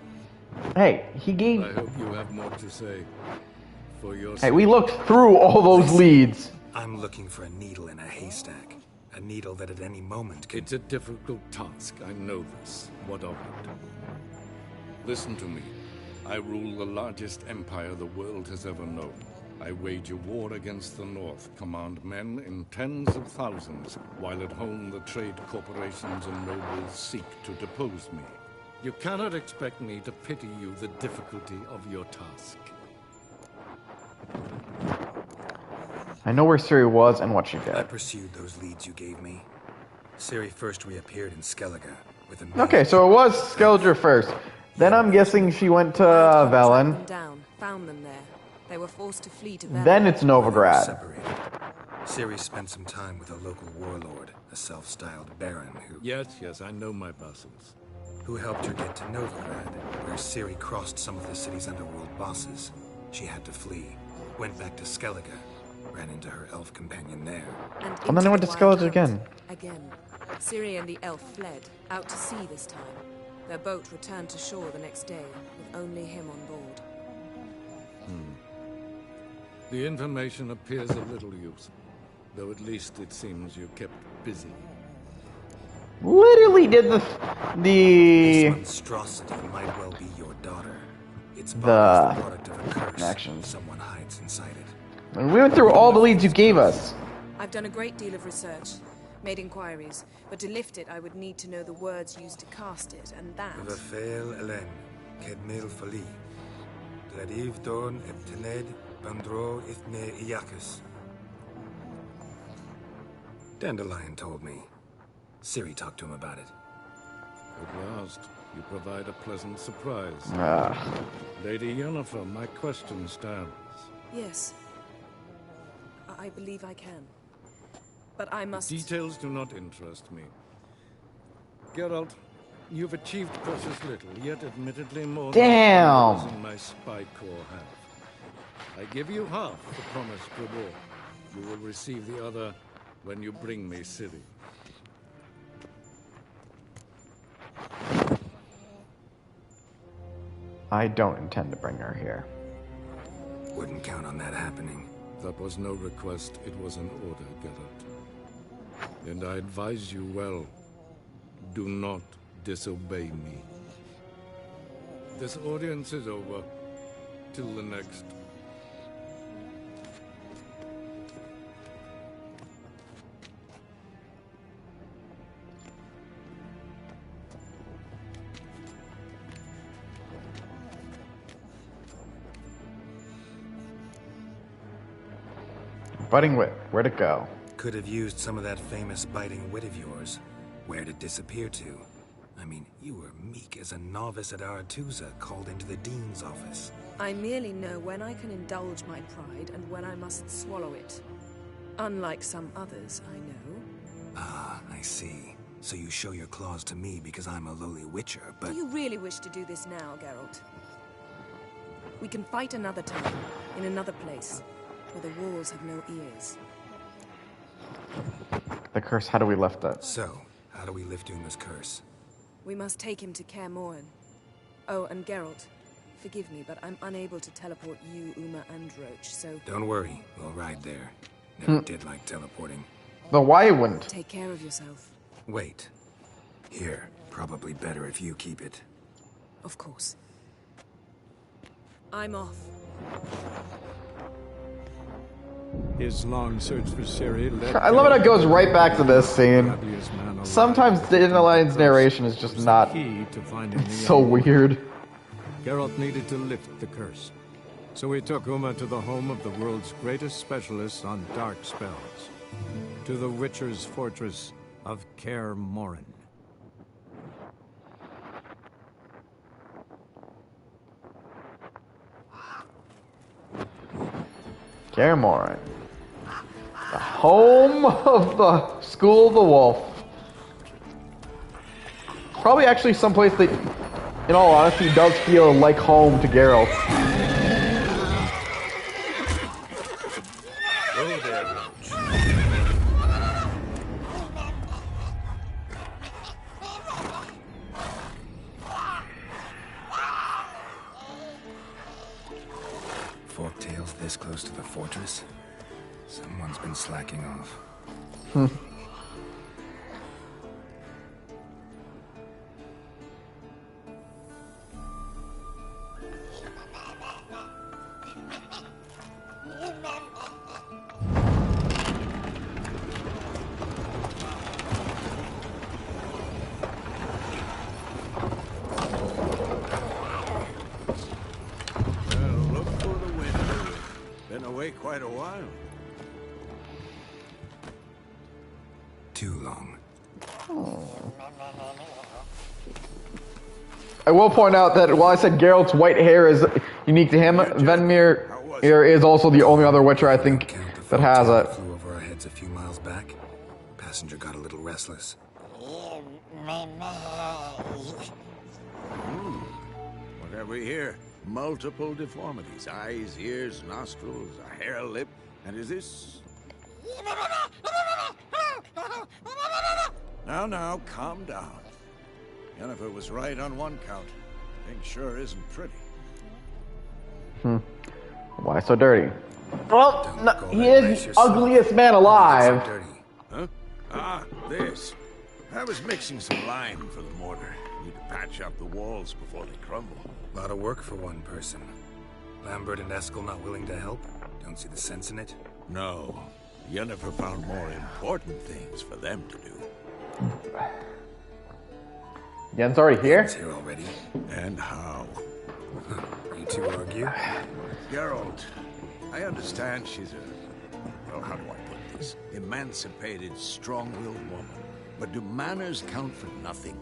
S1: Hey, he gave...
S11: I hope you have more to say. For your
S1: Hey, we looked through all those leads.
S2: I'm looking for a needle in a haystack. A needle that at any moment can...
S11: It's a difficult task, I know this. What of it? Listen to me. I rule the largest empire the world has ever known. I wage a war against the North, command men in tens of thousands, while at home the trade corporations and nobles seek to depose me. You cannot expect me to pity you the difficulty of your task.
S1: I know where Ciri was and what she
S2: I
S1: did.
S2: pursued those leads you gave me. Ciri first reappeared in Skellige with a...
S1: Okay, so it was Skellige first. Then I'm guessing she went to Velen.
S15: Them down, found them there. They were forced to flee to Velen.
S1: Then it's Novigrad.
S2: Separated. Ciri spent some time with a local warlord, a self-styled baron who...
S11: Yes, I know my vassals.
S2: Who helped her get to Novigrad, where Ciri crossed some of the city's underworld bosses. She had to flee, went back to Skellige, ran into her elf companion there.
S1: And then I went to Skellige again.
S15: Again. Ciri and the elf fled, out to sea this time. Their boat returned to shore the next day, with only him on board.
S11: The information appears a little useful, though at least it seems you kept busy.
S1: Literally did
S2: This monstrosity might well be your daughter. It's the product of a curse.
S1: Connections.
S2: Someone hides inside it.
S1: And we went through all the leads you gave us.
S15: I've done a great deal of research, made inquiries, but to lift it I would need to know the words used to cast it, and that...
S2: Vafael Elen, Kedmil Fali, Dradiv Dorn Eptened, Bandro Ithne Iacus. Dandelion told me. Ciri talked to him about it.
S11: At last, you provide a pleasant surprise.
S1: Ah.
S11: Lady Yennefer, my question stands.
S15: Yes. I believe I can. But I must...
S11: Details do not interest me. Geralt, you've achieved precious little, yet admittedly more than others in my spy corps have. I give you half the promised reward. You will receive the other when you bring me Ciri.
S1: I don't intend to bring her here.
S2: Wouldn't count on that happening.
S11: That was no request, it was an order, Geralt. And I advise you well, do not disobey me. This audience is over. Till the next.
S1: Biting wit, where'd it go?
S2: Could have used some of that famous biting wit of yours. Where'd it disappear to? I mean, you were meek as a novice at Aretusa called into the dean's office.
S15: I merely know when I can indulge my pride and when I must swallow it. Unlike some others, I know.
S2: Ah, I see. So you show your claws to me because I'm a lowly witcher, but...
S15: Do you really wish to do this now, Geralt? We can fight another time, in another place, where the walls have no ears.
S1: The curse, how do we lift it?
S2: So, how do we lift Uma's curse?
S15: We must take him to Kaer Morhen. Oh, and Geralt, forgive me, but I'm unable to teleport you, Uma, and Roach, so...
S2: Don't worry, we'll ride there. Never did like teleporting.
S1: But why wouldn't?
S15: Take care of yourself.
S2: Wait. Here, probably better if you keep it.
S15: Of course. I'm off.
S3: His long search for Ciri led...
S1: I love it, it goes right back to this scene. Sometimes Dandelion's narration is just not... It's so weird.
S3: Geralt needed to lift the curse. So he took Uma to the home of the world's greatest specialist on dark spells. To the Witcher's fortress of Kaer Morhen.
S1: Kaer Morhen. The home of the School of the Wolf. Probably actually someplace that, in all honesty, does feel like home to Geralt.
S2: Oh, there, Roach. Forktails this close to the fortress? Someone's been slacking off.
S7: Quite a while.
S2: Too long.
S1: I will point out that while I said Geralt's white hair is unique to him, Venmir is also the only other Witcher I think that has it.
S2: Flew over our heads a few miles back. Passenger got a little restless.
S8: What have we here? Multiple deformities. Eyes, ears, nostrils, a hair lip. And is this... Now, calm down. Yennefer was right on one count. Thing sure isn't pretty.
S1: Why so dirty? Well, no, he is the ugliest man alive.
S8: Huh? Ah, this. I was mixing some lime for the mortar. Need to patch up the walls before they crumble.
S2: A lot of work for one person. Lambert and Eskel not willing to help? Don't see the sense in it?
S8: No. Yennefer found more important things for them to do.
S1: Yen's already here?
S2: Yen's here already.
S8: And how?
S2: You two argue?
S8: Geralt, I understand she's a... Well, how do I put this? Emancipated, strong-willed woman. But do manners count for nothing?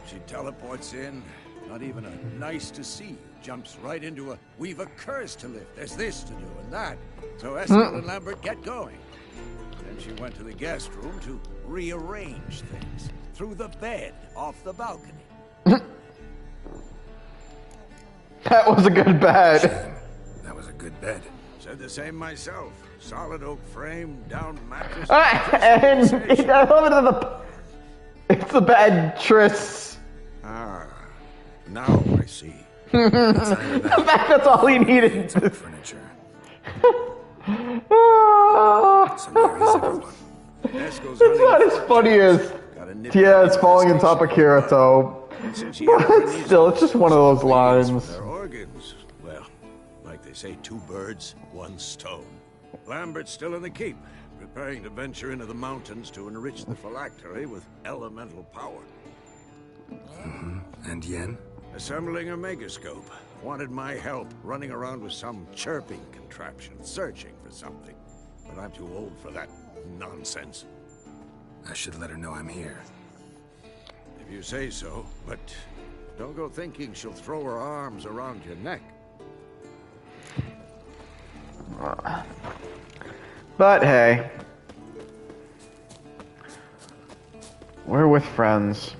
S8: She teleports in, not even a nice to see. Jumps right into a, we've a curse to lift. There's this to do and that. So Eskel and Lambert get going. Then she went to the guest room to rearrange things. Through the bed, off the balcony.
S1: That was a good bed.
S2: That was a good bed.
S8: Said the same myself. Solid oak frame, down mattress.
S1: And I love it. It's the bed, Triss.
S8: Ah, now I see.
S1: The fact that's all he needed.
S2: Furniture.
S1: It's not as funny as Tia's falling on top of Kirito. But still, it's just one of those lines.
S8: Their organs. Well, like they say, two birds, one stone. Lambert's still in the keep, preparing to venture into the mountains to enrich the phylactery with elemental power.
S2: And Yen?
S8: Assembling a megascope. Wanted my help running around with some chirping contraption, searching for something. But I'm too old for that nonsense.
S2: I should let her know I'm here.
S8: If you say so, but don't go thinking she'll throw her arms around your neck.
S1: But hey, we're with friends.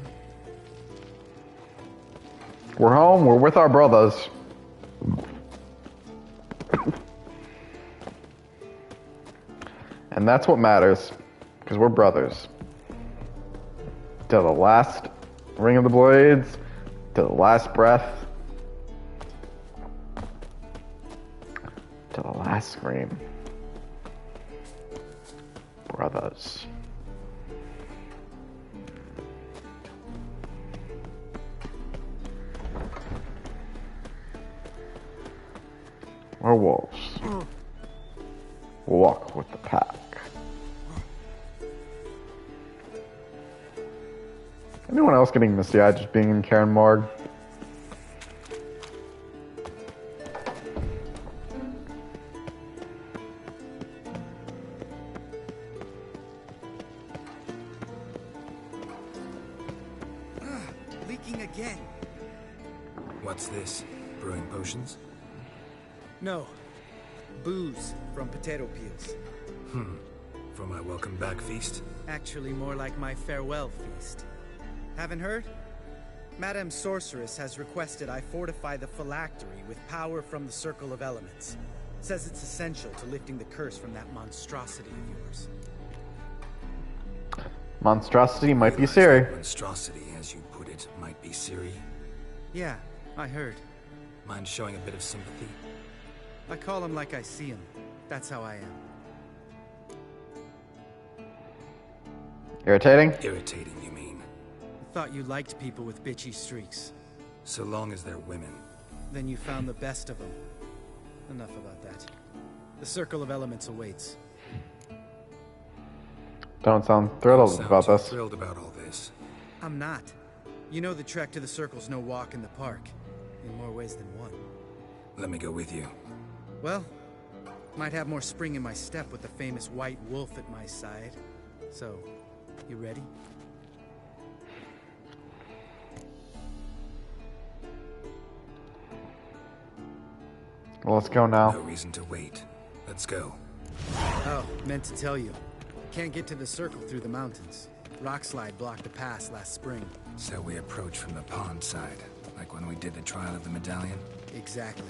S1: We're home, we're with our brothers. And that's what matters, because we're brothers. Till the last ring of the blades, till the last breath, till the last scream. Brothers. We're wolves. We'll walk with the pack. Anyone else getting misty-eyed just being in Karen Morgue?
S16: Leaking again.
S2: What's this? Brewing potions?
S16: No. Booze from potato peels.
S2: For my welcome back feast?
S16: Actually, more like my farewell feast. Haven't heard? Madame Sorceress has requested I fortify the phylactery with power from the Circle of Elements. Says it's essential to lifting the curse from that monstrosity of yours.
S1: Monstrosity might be Ciri.
S2: Monstrosity, as you put it, might be Ciri.
S16: Yeah, I heard.
S2: Mind showing a bit of sympathy?
S16: I call him like I see him. That's how I am.
S1: Irritating?
S2: Irritating, you mean?
S16: Thought you liked people with bitchy streaks.
S2: So long as they're women.
S16: Then you found the best of them. Enough about that. The Circle of Elements awaits.
S1: Don't sound thrilled about this.
S2: Thrilled about all this.
S16: I'm not. You know the trek to the Circle's no walk in the park. In more ways than one.
S2: Let me go with you.
S16: Well, might have more spring in my step with the famous white wolf at my side. So, You ready?
S1: Well, let's go now.
S2: No reason to wait. Let's go.
S16: Oh, meant to tell you. Can't get to the circle through the mountains. Rockslide blocked the pass last spring.
S2: So we approach from the pond side, like when we did the trial of the medallion?
S16: Exactly.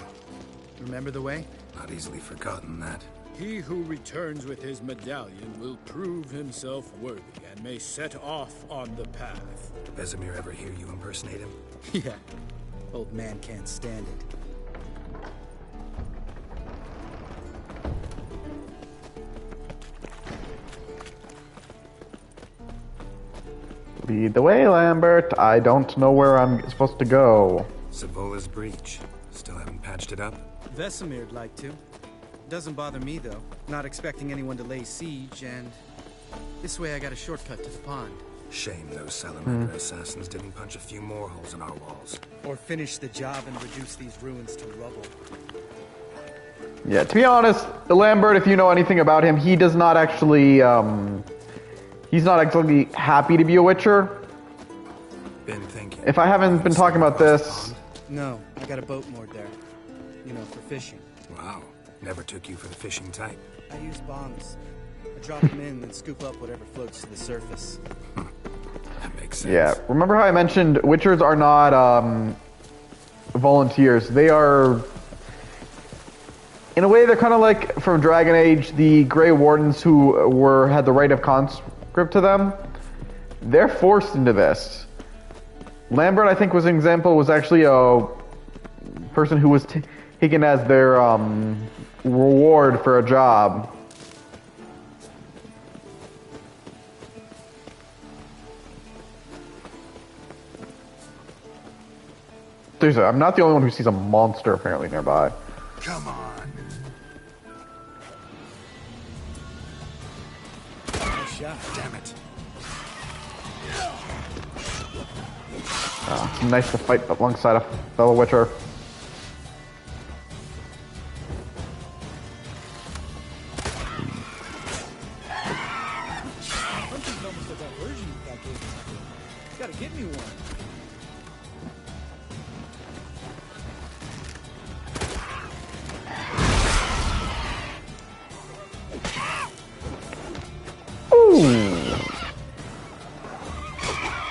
S16: Remember the way?
S2: Not easily forgotten, that.
S17: He who returns with his medallion will prove himself worthy and may set off on the path.
S2: Did Vesemir ever hear you impersonate him?
S16: Yeah. Old man can't stand it.
S1: Lead the way, Lambert. I don't know where I'm supposed to go.
S2: Savola's breach. Still haven't patched it up?
S16: Vesemir'd like to. Doesn't bother me, though. Not expecting anyone to lay siege, and... this way I got a shortcut to the pond.
S2: Shame those Salamander assassins didn't punch a few more holes in our walls.
S16: Or finish the job and reduce these ruins to rubble.
S1: Yeah, to be honest, Lambert, if you know anything about him, he does not actually, he's not actually happy to be a Witcher.
S2: Been thinking.
S1: If I haven't been talking about this...
S16: No, I got a boat moored there. You know, for fishing.
S2: Wow. Never took you for the fishing type.
S16: I use bombs. I drop them in and scoop up whatever floats to the surface.
S2: That makes sense.
S1: Yeah, remember how I mentioned Witchers are not, volunteers. They are... in a way, they're kind of like, from Dragon Age, the Grey Wardens who had the right of conscript to them. They're forced into this. Lambert, I think, was an example, was actually a person who was taken as their reward for a job. I'm not the only one who sees a monster apparently nearby.
S2: Come on.
S16: Nice shot.
S2: Damn it.
S1: It's nice to fight alongside a fellow Witcher.
S14: Hunting's almost a diversion with that game. Gotta get me one.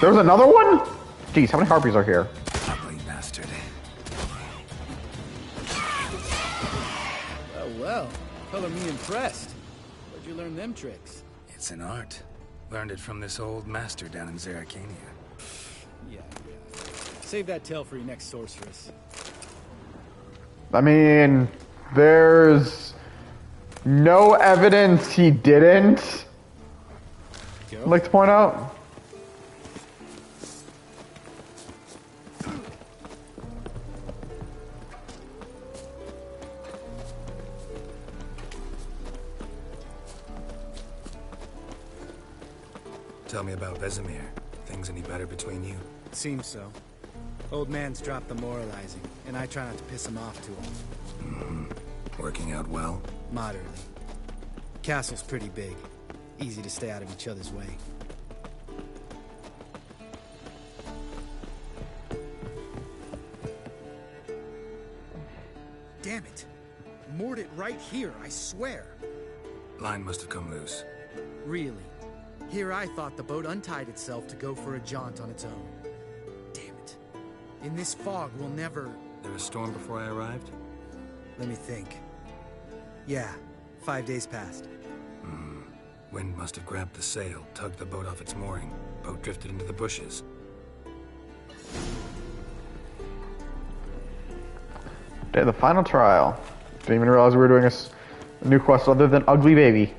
S1: There's another one? Jeez, how many harpies are here?
S2: Ugly bastard.
S16: Well. Color me impressed. Where'd you learn them tricks?
S2: It's an art. Learned it from this old master down in Zerrikania.
S16: Yeah. Save that tale for your next sorceress.
S1: I mean, there's no evidence he didn't. I'd like to point out.
S2: Tell me about Vesemir. Things any better between you?
S16: Seems so. Old man's dropped the moralizing, and I try not to piss him off too often.
S2: Working out well?
S16: Moderately. Castle's pretty big. Easy to stay out of each other's way. Damn it! Moored it right here, I swear.
S2: Line must have come loose.
S16: Really? Here I thought the boat untied itself to go for a jaunt on its own. Damn it. In this fog, we'll never...
S2: There a storm before I arrived?
S16: Let me think. Yeah, 5 days passed.
S2: Wind must have grabbed the sail, tugged the boat off its mooring. Boat drifted into the bushes.
S1: Day of the final trial. Didn't even realize we were doing a new quest other than Ugly Baby.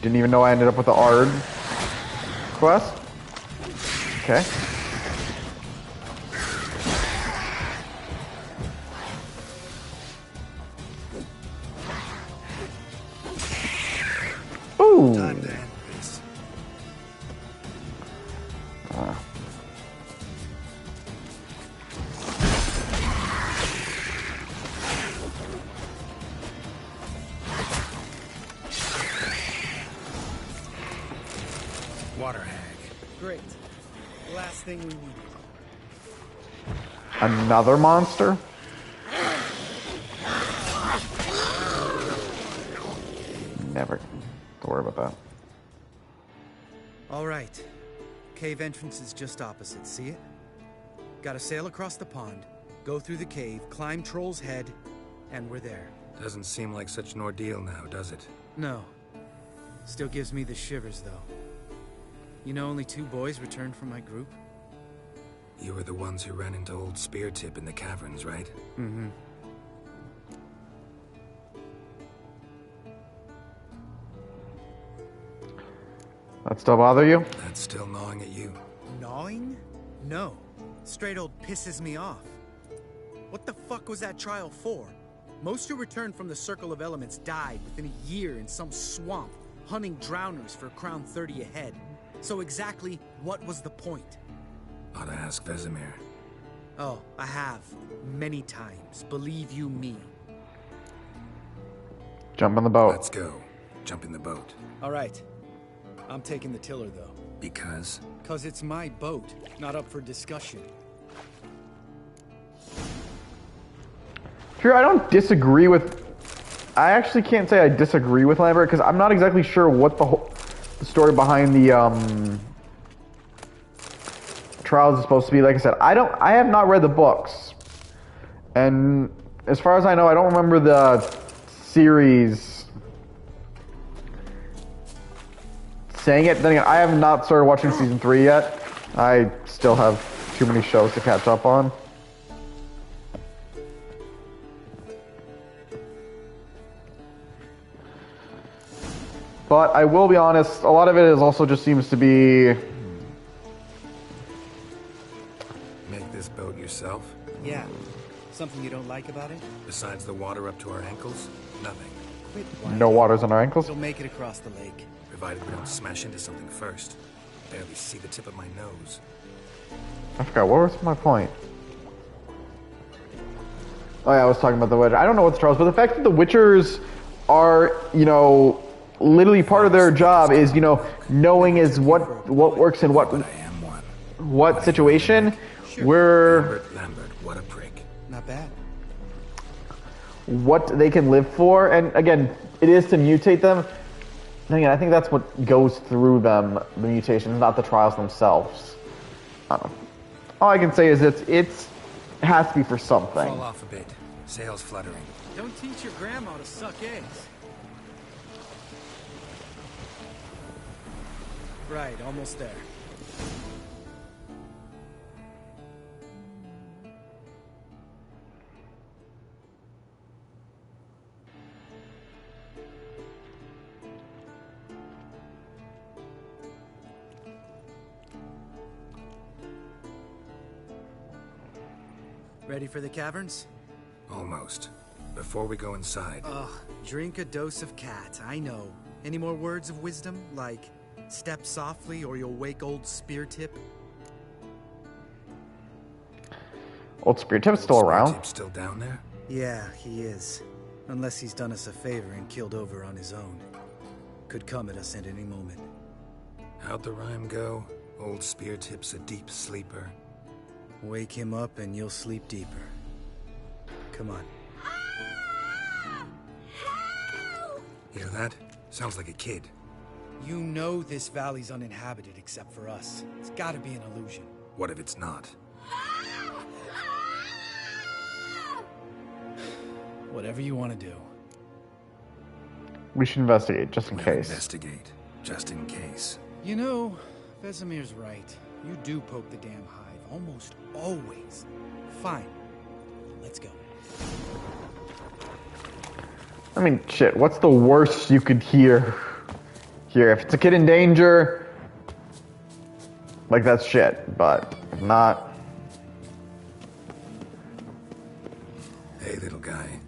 S1: Didn't even know I ended up with the Ard quest. Okay. Ooh.
S2: Time to end this.
S16: Great. Last thing we need.
S1: Another monster? Never. Don't worry about that.
S16: All right. Cave entrance is just opposite. See it? Gotta sail across the pond, go through the cave, climb Troll's Head, and we're there.
S2: Doesn't seem like such an ordeal now, does it?
S16: No. Still gives me the shivers, though. You know, only 2 boys returned from my group.
S2: You were the ones who ran into old Speartip in the caverns, right?
S16: Mm-hmm.
S1: That still bother you?
S2: That's still gnawing at you.
S16: Gnawing? No. Straight old pisses me off. What the fuck was that trial for? Most who returned from the Circle of Elements died within a year in some swamp, hunting drowners for Crown 30 a head. So exactly what was the point?
S2: Ought to ask Vesemir.
S16: Oh, I have. Many times. Believe you me.
S1: Jump on the boat.
S2: Let's go. Jump in the boat.
S16: All right. I'm taking the tiller, though.
S2: Because?
S16: Because it's my boat, not up for discussion.
S1: Sure, I don't disagree with... I actually can't say I disagree with Lambert, because I'm not exactly sure what the story behind the trials is supposed to be. Like I said, I have not read the books. And as far as I know, I don't remember the series saying it. Then again, I have not started watching season 3 yet. I still have too many shows to catch up on. But I will be honest, a lot of it is also just seems to be...
S2: Make this boat yourself?
S16: Yeah. Something you don't like about it?
S2: Besides the water up to our ankles? Nothing.
S16: Quit
S1: No waters on our ankles?
S16: It'll make it across the lake.
S2: Provided we don't smash into something first. Barely see the tip of my nose.
S1: I forgot, what was my point? Oh yeah, I was talking about the Witcher. I don't know what's Charles, but the fact that the Witchers are, you know, literally part of their job is, you know, knowing is what works in what situation. Sure.
S2: Lambert, what a prick.
S16: Not bad.
S1: What they can live for, and again, it is to mutate them. And again, I think that's what goes through them, the mutations, not the trials themselves. I don't know. All I can say is it has to be for something.
S2: Fall off a bit. Sails fluttering.
S16: Don't teach your grandma to suck eggs. Right, almost there. Ready for the caverns?
S2: Almost. Before we go inside...
S16: Ugh, drink a dose of cat, I know. Any more words of wisdom, like... Step softly or you'll wake old Speartip?
S1: Old Speartip's still around.
S2: Speartip's still down there?
S16: Yeah, he is. Unless he's done us a favor and killed over on his own. Could come at us at any moment.
S2: How'd the rhyme go? Old Speartip's a deep sleeper.
S16: Wake him up and you'll sleep deeper. Come on.
S2: Hear that? Sounds like a kid.
S16: You know this valley's uninhabited except for us. It's gotta be an illusion.
S2: What if it's not?
S16: Whatever you want to do.
S1: We should investigate, just in case.
S2: Investigate, just in case.
S16: You know, Vesemir's right. You do poke the damn hive, almost always. Fine. Let's go.
S1: I mean, shit, what's the worst you could hear? Here, if it's a kid in danger, like that's shit, but if not...
S2: Hey, little guy.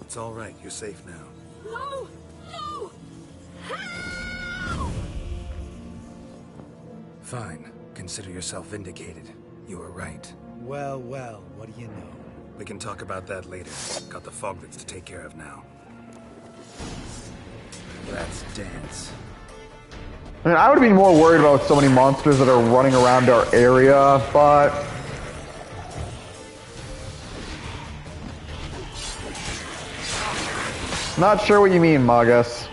S2: It's all right, you're safe now.
S4: No! No!
S2: Fine, consider yourself vindicated. You were right.
S16: Well, well, what do you know?
S2: We can talk about that later. Got the foglets to take care of now.
S8: Let's dance.
S1: I mean, I would be more worried about so many monsters that are running around our area, but... Not sure what you mean, Magus.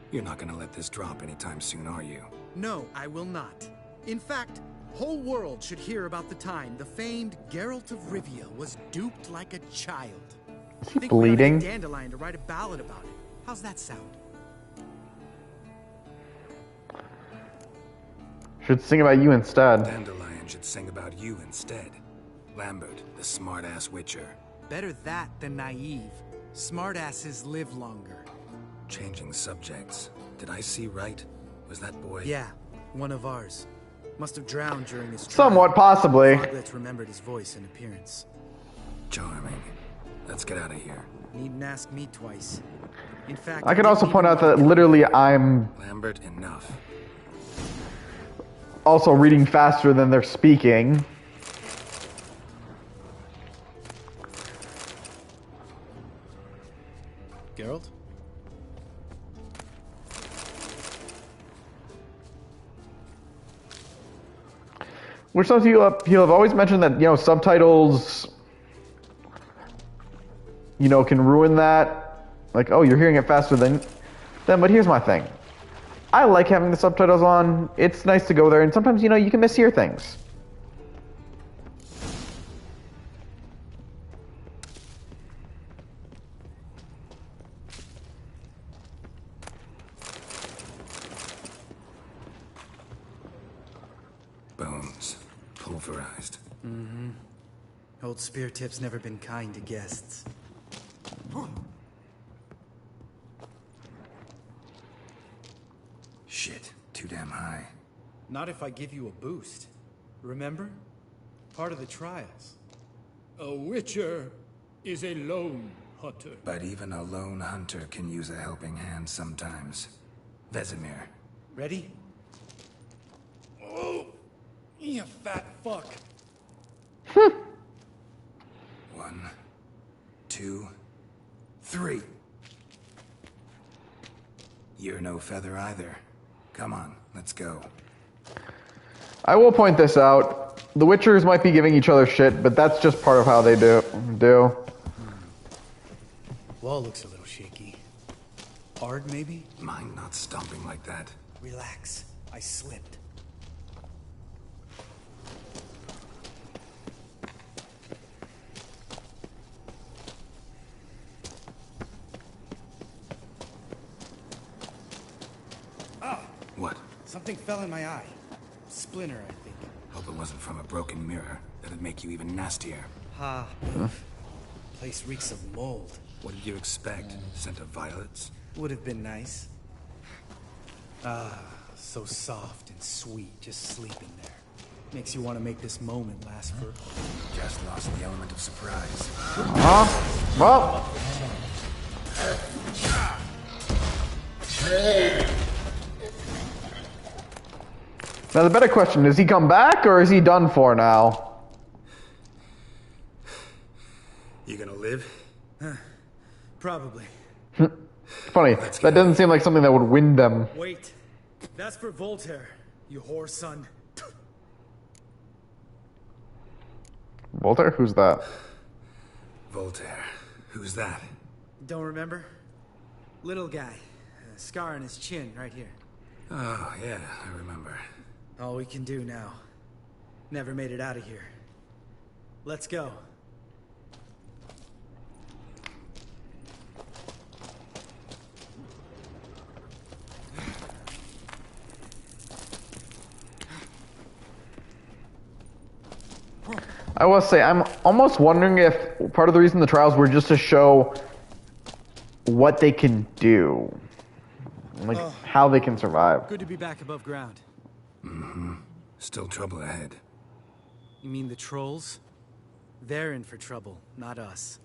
S2: You're not gonna let this drop anytime soon, are you?
S16: No, I will not. In fact, whole world should hear about the time the famed Geralt of Rivia was duped like a child.
S1: Is he
S16: Think
S1: bleeding?
S16: we ought to get Dandelion to write a ballad about it. How's that sound?
S1: Should sing about you instead.
S2: Dandelion should sing about you instead. Lambert, the smart-ass witcher.
S16: Better that than naive. Smartasses live longer.
S2: Changing subjects. Did I see right? Was that boy?
S16: Yeah, one of ours. Must have drowned during his trial.
S1: Somewhat, possibly.
S16: Foglets remembered his voice and appearance.
S2: Charming. Let's get out of here.
S16: Needn't ask me twice. In fact,
S1: I could also point out that literally I'm...
S2: Lambert, enough.
S1: Also reading faster than they're speaking.
S16: Geralt?
S1: Which some of you have always mentioned that, subtitles, can ruin that. Like, oh, you're hearing it faster than them. But here's my thing. I like having the subtitles on. It's nice to go there, and sometimes, you can mishear things.
S2: Bones. Pulverized.
S16: Mm-hmm. Old Spear Tip's never been kind to guests.
S2: Shit. Too damn high.
S16: Not if I give you a boost. Remember? Part of the trials.
S17: A witcher is a lone hunter.
S2: But even a lone hunter can use a helping hand sometimes. Vesemir.
S16: Ready?
S17: Oh, you fat fuck.
S2: 1, 2, 3. You're no feather either. Come on, let's go.
S1: I will point this out. The Witchers might be giving each other shit, but that's just part of how they do.
S16: Wall looks a little shaky. Hard, maybe?
S2: Mine not stomping like that.
S16: Relax. I slipped.
S2: What?
S16: Something fell in my eye. Splinter, I think.
S2: Hope it wasn't from a broken mirror. That'd make you even nastier.
S16: Huh? Place reeks of mold.
S2: What did you expect? Scent of violets?
S16: Would have been nice. Ah, so soft and sweet, just sleeping there. Makes you want to make this moment last for...
S2: Just lost the element of surprise.
S1: Well... Now the better question, does he come back or is he done for now?
S2: You gonna live?
S16: Probably.
S1: Funny, that doesn't seem like something that would win them.
S16: Wait, that's for Voltaire, you whore son.
S1: Voltaire? Who's that?
S2: Voltaire. Who's that?
S16: Don't remember? Little guy. A scar on his chin, right here.
S2: Oh, yeah, I remember.
S16: All we can do now. Never made it out of here. Let's go.
S1: I will say, I'm almost wondering if part of the reason the trials were just to show what they can do. Like, how they can survive.
S16: Good to be back above ground.
S2: Mm-hmm. Still trouble ahead.
S16: You mean the trolls? They're in for trouble, not us.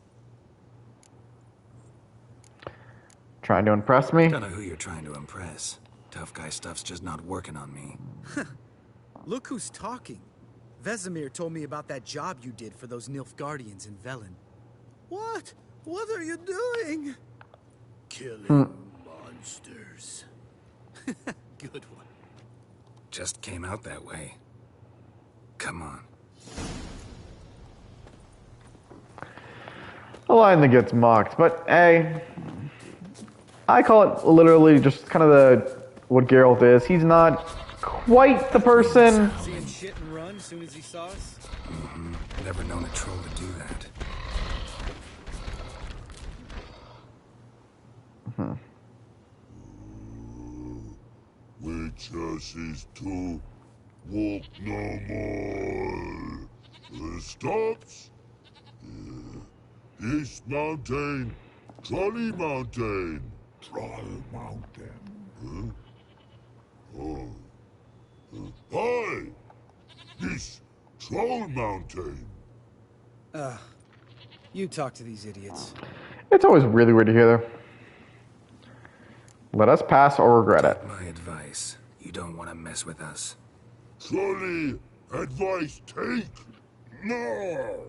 S1: Trying to impress me?
S18: Don't know who you're trying to impress. Tough guy stuff's just not working on me.
S16: Look who's talking. Vesemir told me about that job you did for those Nilfgaardians in Velen.
S17: What? What are you doing? Killing monsters.
S16: Good one.
S18: Just came out that way. Come on.
S1: A line that gets mocked, but hey, I call it literally just kind of what Geralt is. He's not quite the person.
S16: Seeing shit and run as soon as he saw us?
S18: Never known a troll to do that.
S13: Witches is to walk no more. Stops. East Mountain, Trolley Mountain. Troll Mountain. Oh. Hi! This Troll Mountain.
S16: You talk to these idiots.
S1: It's always really weird to hear them. Let us pass or regret it.
S18: My advice. You don't want to mess with us.
S13: Trolley advice take. No.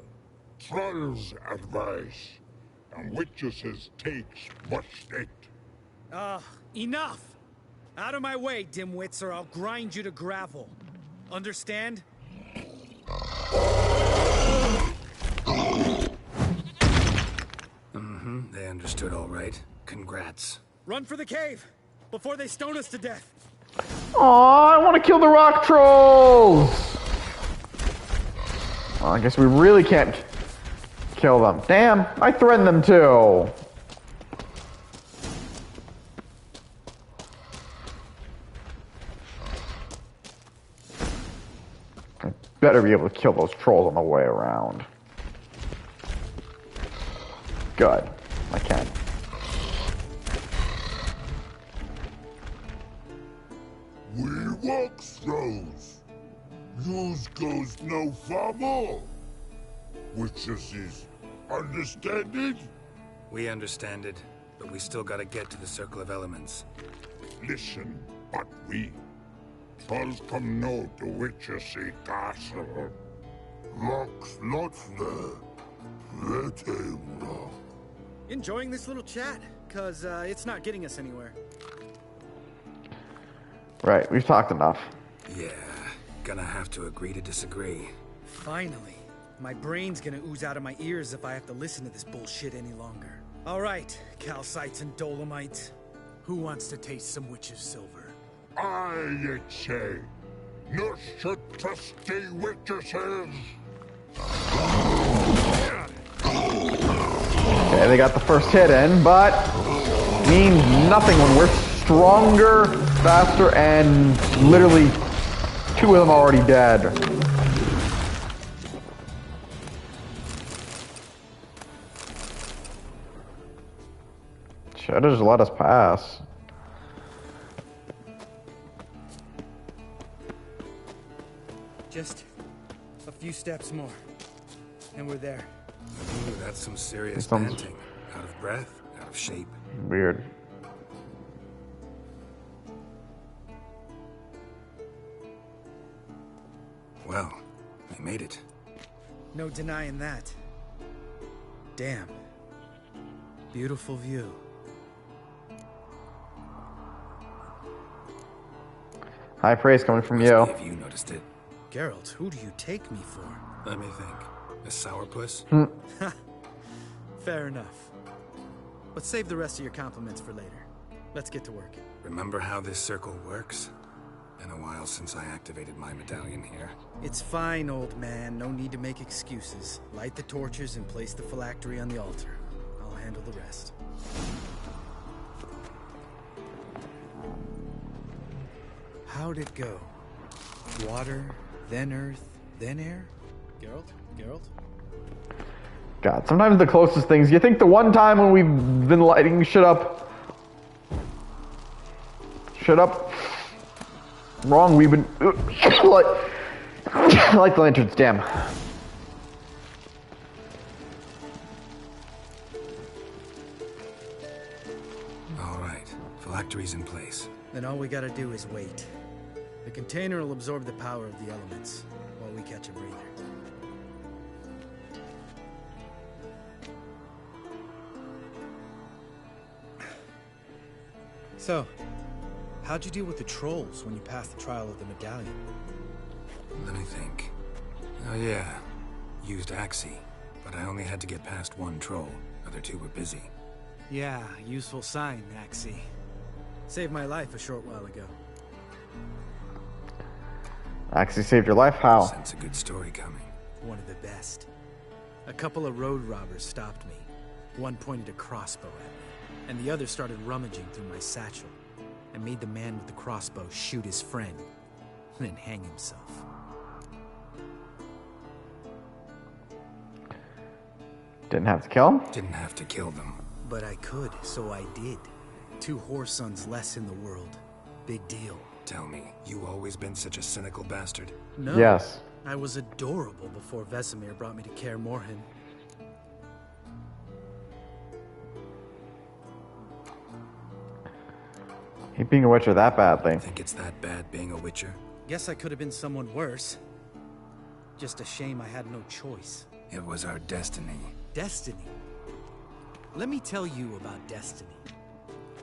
S13: Troll's advice. And witches takes much state.
S16: Enough! Out of my way, dimwits, or I'll grind you to gravel. Understand?
S18: They understood all right. Congrats.
S16: Run for the cave! Before they stone us to death!
S1: Aw, I want to kill the rock trolls! Well, I guess we really can't kill them. Damn, I threatened them too. I better be able to kill those trolls on the way around. Good. I can.
S13: We walk throws. Yous goes no far more. Witches is understand it?
S18: We understand it, but we still gotta get to the Circle of Elements.
S13: Listen, but we. Trolls come no to Witches castle. Rocks lot there.
S16: Enjoying this little chat? Cause it's not getting us anywhere.
S1: Right, we've talked enough.
S18: Yeah, gonna have to agree to disagree.
S16: Finally. My brain's gonna ooze out of my ears if I have to listen to this bullshit any longer. Alright, calcites and dolomites. Who wants to taste some witch's silver?
S13: I say. No should trusty witches is.
S1: Okay, they got the first hit in, but means nothing when we're stronger, faster, and literally two of them are already dead. Should have just let us pass.
S16: Just a few steps more, and we're there.
S18: Ooh, that's some serious
S1: Sounds
S18: panting. Out of breath, out of shape.
S1: Weird.
S18: Well, we made it.
S16: No denying that. Damn. Beautiful view.
S1: High praise coming from you.
S18: Have you noticed it?
S16: Geralt, who do you take me for?
S18: Let me think. A sourpuss?
S16: Fair enough. But save the rest of your compliments for later. Let's get to work.
S18: Remember how this circle works? Been a while since I activated my medallion here.
S16: It's fine, old man. No need to make excuses. Light the torches and place the phylactery on the altar. I'll handle the rest. How'd it go? Water, then earth, then air? Geralt? Geralt?
S1: God, sometimes the closest things. You think the one time when we've been lighting shit up. Shut up. Wrong, we've been. Like. I like the lanterns, damn.
S18: All right, phylactery's in place.
S16: Then all we gotta do is wait. The container will absorb the power of the elements while we catch a breather. So, how'd you deal with the trolls when you passed the trial of the medallion?
S18: Let me think. Oh yeah, used Axie, but I only had to get past one troll. Other two were busy.
S16: Yeah, useful sign, Axie. Saved my life a short while ago.
S1: Actually saved your life? How?
S18: Sense a good story coming.
S16: One of the best. A couple of road robbers stopped me. One pointed a crossbow at me, and the other started rummaging through my satchel. I made the man with the crossbow shoot his friend, and then hang himself.
S1: Didn't have to kill him?
S18: Didn't have to kill them.
S16: But I could, so I did. 2 whoresons less in the world. Big deal.
S18: Tell me, you always been such a cynical bastard?
S16: No.
S1: Yes.
S16: I was adorable before Vesemir brought me to Kaer Morhen.
S1: He being a witcher that badly.
S18: Think it's that bad being a witcher?
S16: Guess I could have been someone worse. Just a shame I had no choice.
S18: It was our destiny.
S16: Destiny? Let me tell you about destiny.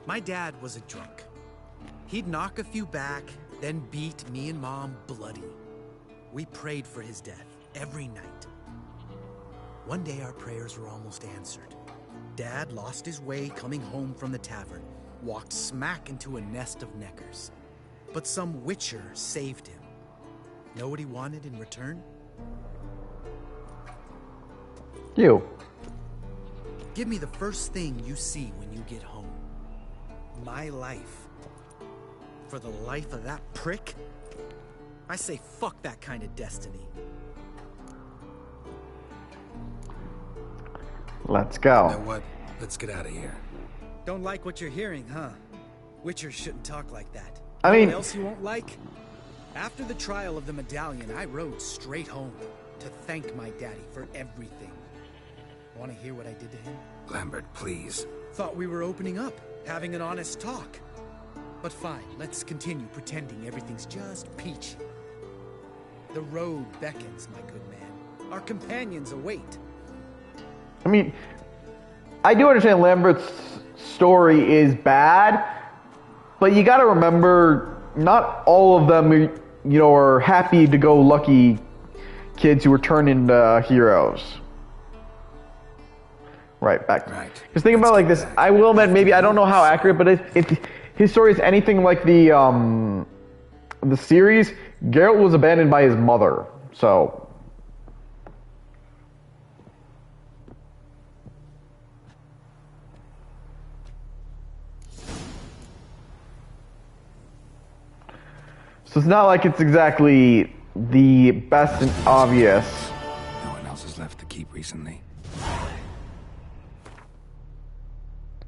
S16: My dad was a drunk. He'd knock a few back, then beat me and Mom bloody. We prayed for his death every night. One day our prayers were almost answered. Dad lost his way coming home from the tavern, walked smack into a nest of neckers. But some witcher saved him. Know what he wanted in return?
S1: You.
S16: Give me the first thing you see when you get home. My life. For the life of that prick? I say fuck that kind of destiny.
S1: Let's go.
S18: You know what? Let's get out of here.
S16: Don't like what you're hearing, huh? Witchers shouldn't talk like that.
S1: I mean...
S16: What else you won't like? After the trial of the medallion, I rode straight home to thank my daddy for everything. Want to hear what I did to him?
S18: Lambert, please.
S16: Thought we were opening up, having an honest talk. But fine, let's continue pretending everything's just peachy. The road beckons, my good man. Our companions await.
S1: I mean, I do understand Lambert's story is bad, but you gotta remember, not all of them, you know, are happy-to-go-lucky kids who were turned into heroes. Right, back.
S18: Right.
S1: Just think about it like this. I will admit, maybe I don't know how accurate, but if his story is anything like the series, Geralt was abandoned by his mother. So it's not like it's exactly the best and obvious.
S18: No one else has left the keep recently.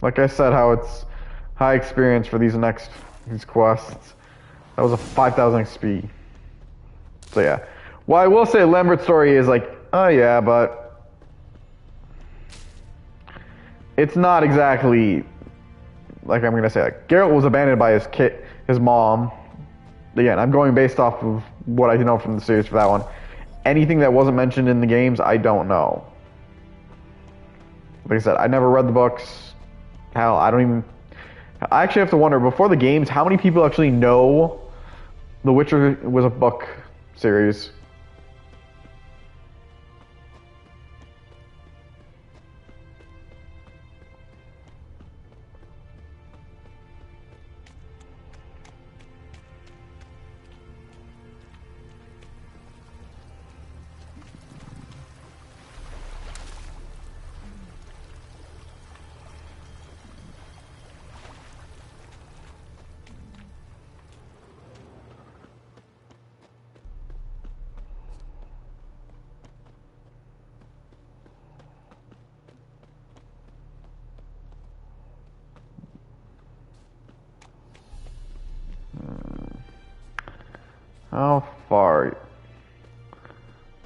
S1: Like I said, how it's high experience for these quests. That was a 5,000 XP. So yeah. Well, I will say Lambert's story is like, oh yeah, but it's not exactly like I'm gonna say. Like, Geralt was abandoned by his mom. Again, I'm going based off of what I know from the series for that one. Anything that wasn't mentioned in the games, I don't know. Like I said, I never read the books. Hell, I actually have to wonder, before the games, how many people actually know The Witcher was a book series? How far?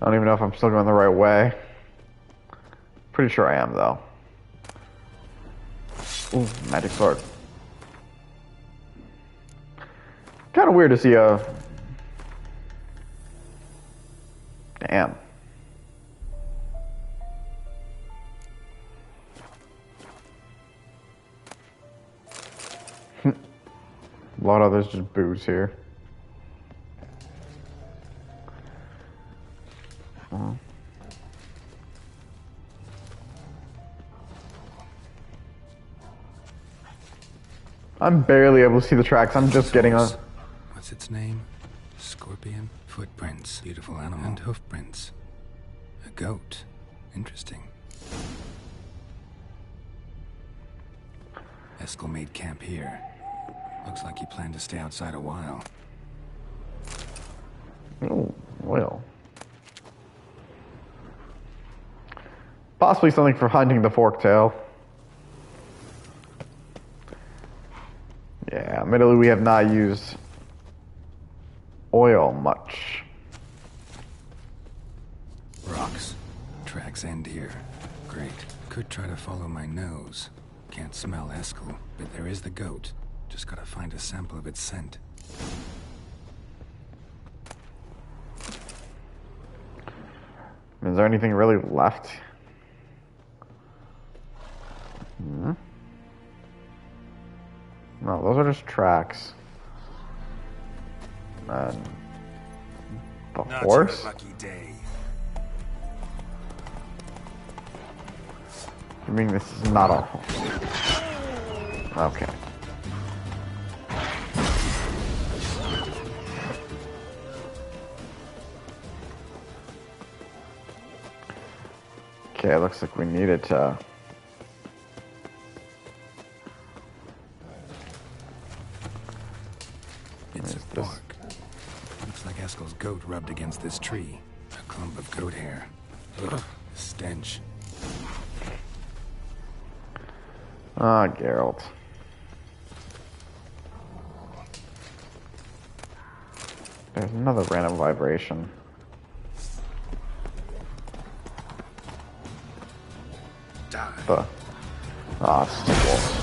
S1: don't even know if I'm still going the right way. Pretty sure I am, though. Ooh, magic sword. Kind of weird to see a... Damn. A lot of others just booze here. I'm barely able to see the tracks. I'm just getting on.
S18: What's its name? Scorpion? Footprints. Beautiful animal. And hoofprints. A goat. Interesting. Eskel made camp here. Looks like he planned to stay outside a while.
S1: Oh, well. Possibly something for hunting the forktail. Yeah, admittedly we have not used oil much.
S18: Rocks. Tracks end here. Great. Could try to follow my nose. Can't smell Eskel, but there is the goat. Just gotta find a sample of its scent.
S1: Is there anything really left? Hmm? No, those are just tracks. And the horse?
S18: Lucky day.
S1: I mean, this is not a... Okay. Okay, it looks like we needed to...
S18: It's a bark. Looks like Eskel's goat rubbed against this tree. A clump of goat hair. Ugh, stench.
S1: Ah, Geralt. There's another random vibration.
S18: Die.
S1: Ah, it's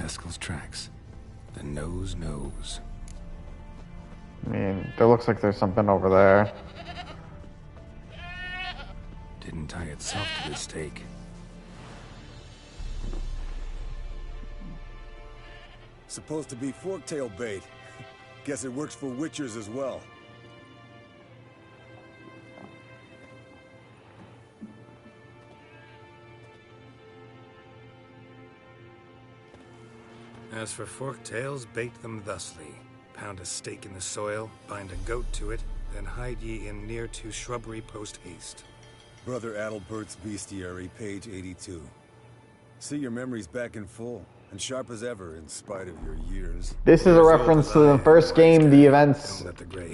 S18: Eskel's tracks. The nose knows.
S1: I mean, there looks like there's something over there.
S18: Didn't tie itself to the stake.
S19: Supposed to be forktail bait. Guess it works for witchers as well.
S18: As for forktails, bait them thusly. Pound a stake in the soil, bind a goat to it, then hide ye in near to shrubbery post haste.
S19: Brother Adalbert's Bestiary, page 82. See your memories back in full, and sharp as ever in spite of your years.
S1: This is a reference to the first game, the events.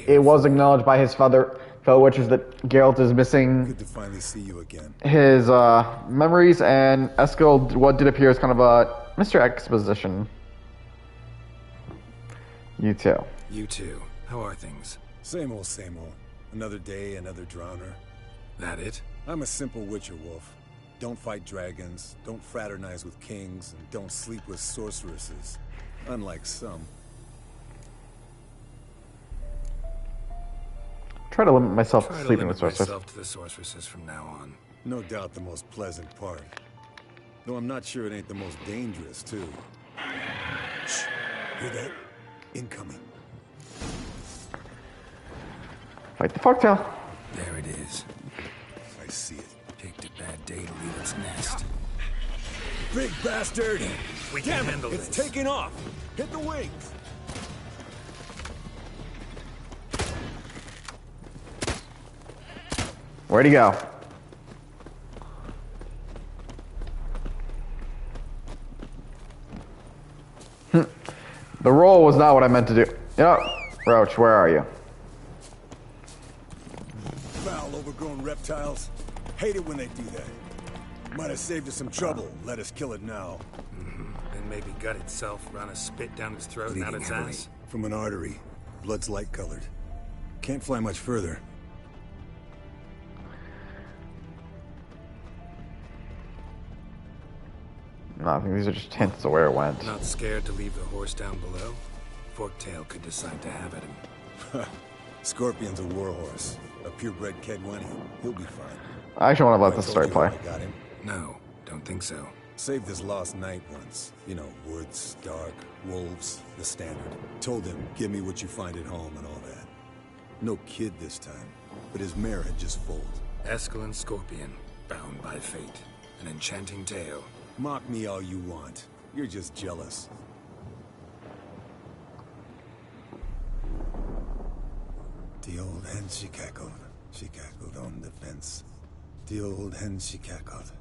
S1: It was acknowledged by his fellow witches that Geralt is missing
S19: Good to finally see you again.
S1: his memories, and Eskel, what did appear as kind of a Mr. Exposition. You too.
S18: You too. How are things?
S19: Same old, same old. Another day, another drowner.
S18: That it?
S19: I'm a simple witcher wolf. Don't fight dragons, don't fraternize with kings, and don't sleep with sorceresses. Unlike some.
S1: Try to limit myself to sleeping with sorcerers.
S18: myself to the sorceresses from now on.
S19: No doubt the most pleasant part. Though I'm not sure it ain't the most dangerous, too. Shh. Hear that? Incoming.
S1: Fight the forktail.
S18: There it is.
S19: I see it.
S18: Picked a bad day to leave its nest.
S19: Big bastard!
S18: We can
S19: Damn
S18: handle
S19: it, it's
S18: this.
S19: taking off! Hit the wings!
S1: Where'd he go? The roll was not what I meant to do. You know, Roach, where are you?
S19: Foul, overgrown reptile. reptiles. Hate it when they do that. Might have saved us some trouble. Let us kill it now.
S18: And maybe gut itself, run a spit down its throat and out its ass.
S19: From an artery. Blood's light-colored. Can't fly much further.
S1: No, I think these are just hints of where it went.
S18: Not scared to leave the horse down below? Forktail could decide to have at him.
S19: Scorpion's a warhorse. A purebred Kedwenny. He'll be fine.
S1: I actually want to let this story play.
S19: I got him.
S18: No, don't think so.
S19: Saved his lost knight once. You know, woods, dark, wolves, the standard. Told him, give me what you find at home and all that. No kid this time, but his mare had just foaled.
S18: Eskel and Scorpion, bound by fate. An enchanting tale.
S19: Mock me all you want. You're just jealous. The old hen, she cackled. She cackled on the fence. The old hen, she cackled.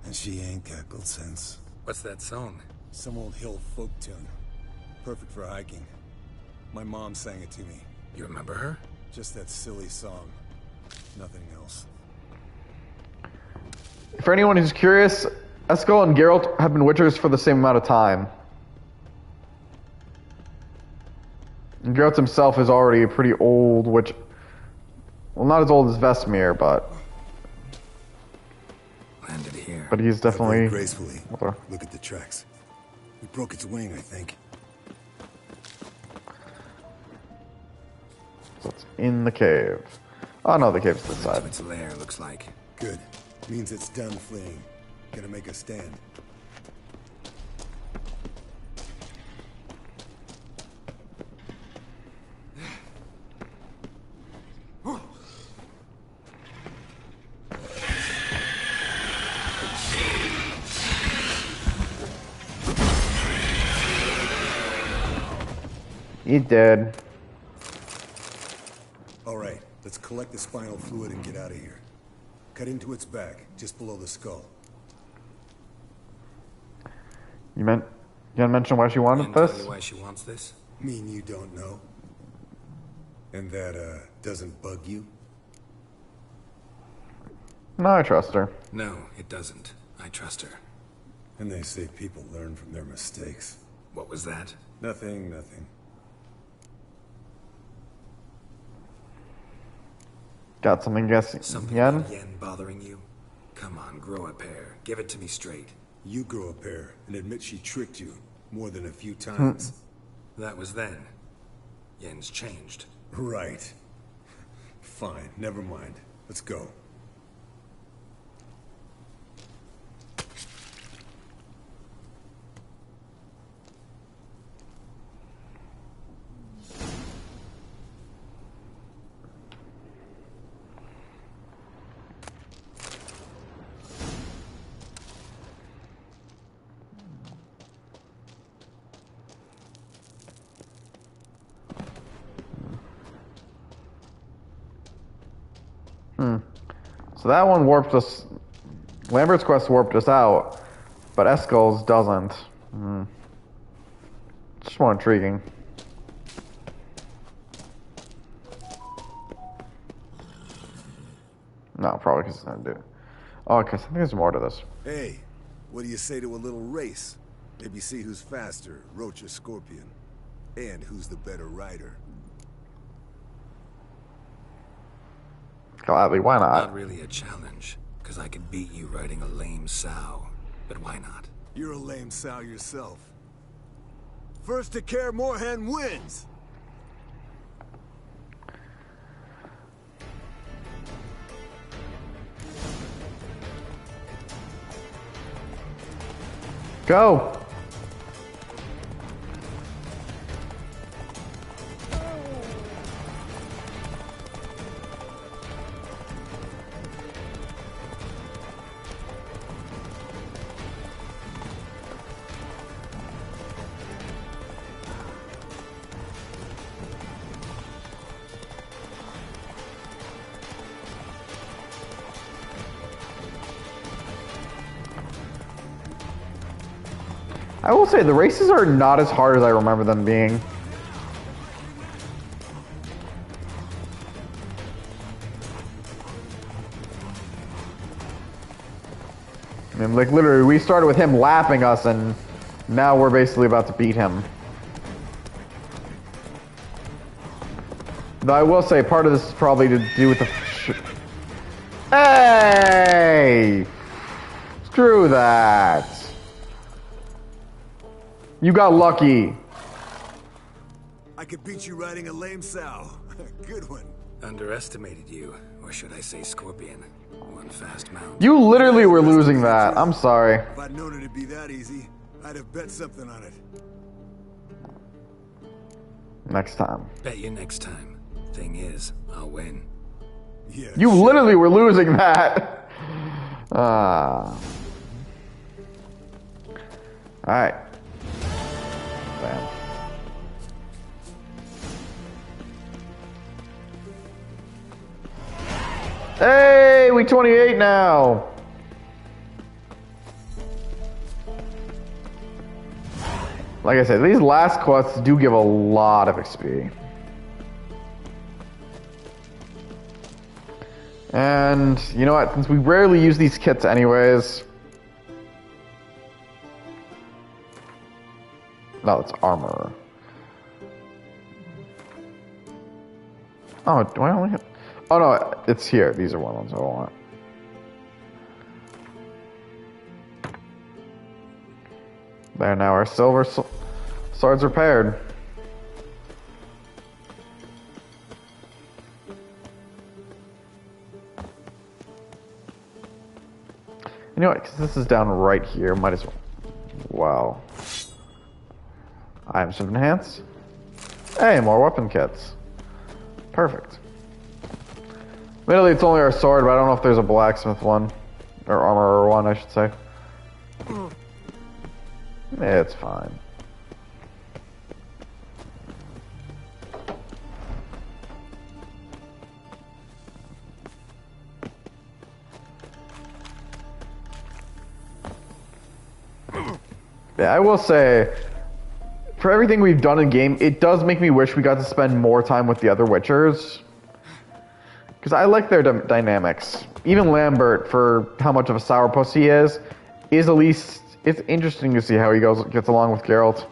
S19: And she ain't cackled since.
S18: What's that song?
S19: Some old hill folk tune. Perfect for hiking. My mom sang it to me.
S18: You remember her?
S19: Just that silly song. Nothing else.
S1: For anyone who's curious, Eskel and Geralt have been Witchers for the same amount of time. And Geralt himself is already a pretty old witch. Well, not as old as Vesemir, but...
S18: Landed here.
S1: But he's definitely...
S19: gracefully. Look at the tracks. It broke its wing, I think.
S1: So it's in the cave. Oh no, the cave's this side.
S18: Its lair looks like.
S19: Good. Means it's done fleeing. Gonna make a stand.
S1: He's dead.
S19: All right, let's collect the spinal fluid and get out of here. Cut into its back, just below the skull.
S1: You gonna mention why she wanted this?
S18: Tell you why she wants this?
S19: Mean you don't know? And that, doesn't bug you?
S1: No, I trust her.
S18: No, it doesn't. I trust her.
S19: And they say people learn from their mistakes.
S18: What was that?
S19: Nothing, nothing.
S1: Got something guessing.
S18: Something
S1: Yen?
S18: Yen bothering you? Come on, grow a pair. Give it to me straight.
S19: You grow a pair and admit she tricked you more than a few times.
S18: That was then. Yen's changed.
S19: Right. Fine, never mind. Let's go.
S1: So that one warped us. Lambert's quest warped us out, but Eskel's doesn't. Just more intriguing. No, probably because it's gonna do it. Oh, because I think there's more to this.
S19: Hey, what do you say to a little race? Maybe see who's faster, Roach or Scorpion. And who's the better rider.
S1: Gladly, why not?
S18: Not really a challenge, because I could beat you riding a lame sow. But why not?
S19: You're a lame sow yourself. First to Kaer Morhen wins!
S1: Go! I will say, the races are not as hard as I remember them being. mean, like, literally, we started with him lapping us, and now we're basically about to beat him. Though I will say, part of this is probably to do with the... Hey! Screw that. You got lucky.
S19: I could beat you riding a lame sow. Good one.
S18: Underestimated you, or should I say scorpion. One fast mount.
S1: You literally were losing that. I'm sorry.
S19: If I'd known it'd be that easy, I'd have bet something on it.
S1: Next time.
S18: Bet you next time. Thing is, I'll win.
S19: Yeah.
S1: You literally were losing that. Alright. Bam. Hey, we 28 now. Like I said, these last quests do give a lot of XP. And you know what? Since we rarely use these kits anyways. No, it's armor. Oh, do I only have... Oh no, it's here. These are ones I want. There, now our silver swords repaired. You know what? Because this is down right here. Might as well. Wow. Items have enhanced. Hey, more weapon kits. Perfect. Admittedly, it's only our sword, but I don't know if there's a blacksmith one. Or armor one, I should say. It's fine. Yeah, I will say, for everything we've done in game, it does make me wish we got to spend more time with the other Witchers. Because I like their dynamics. Even Lambert, for how much of a sourpuss he is at least... It's interesting to see how he gets along with Geralt.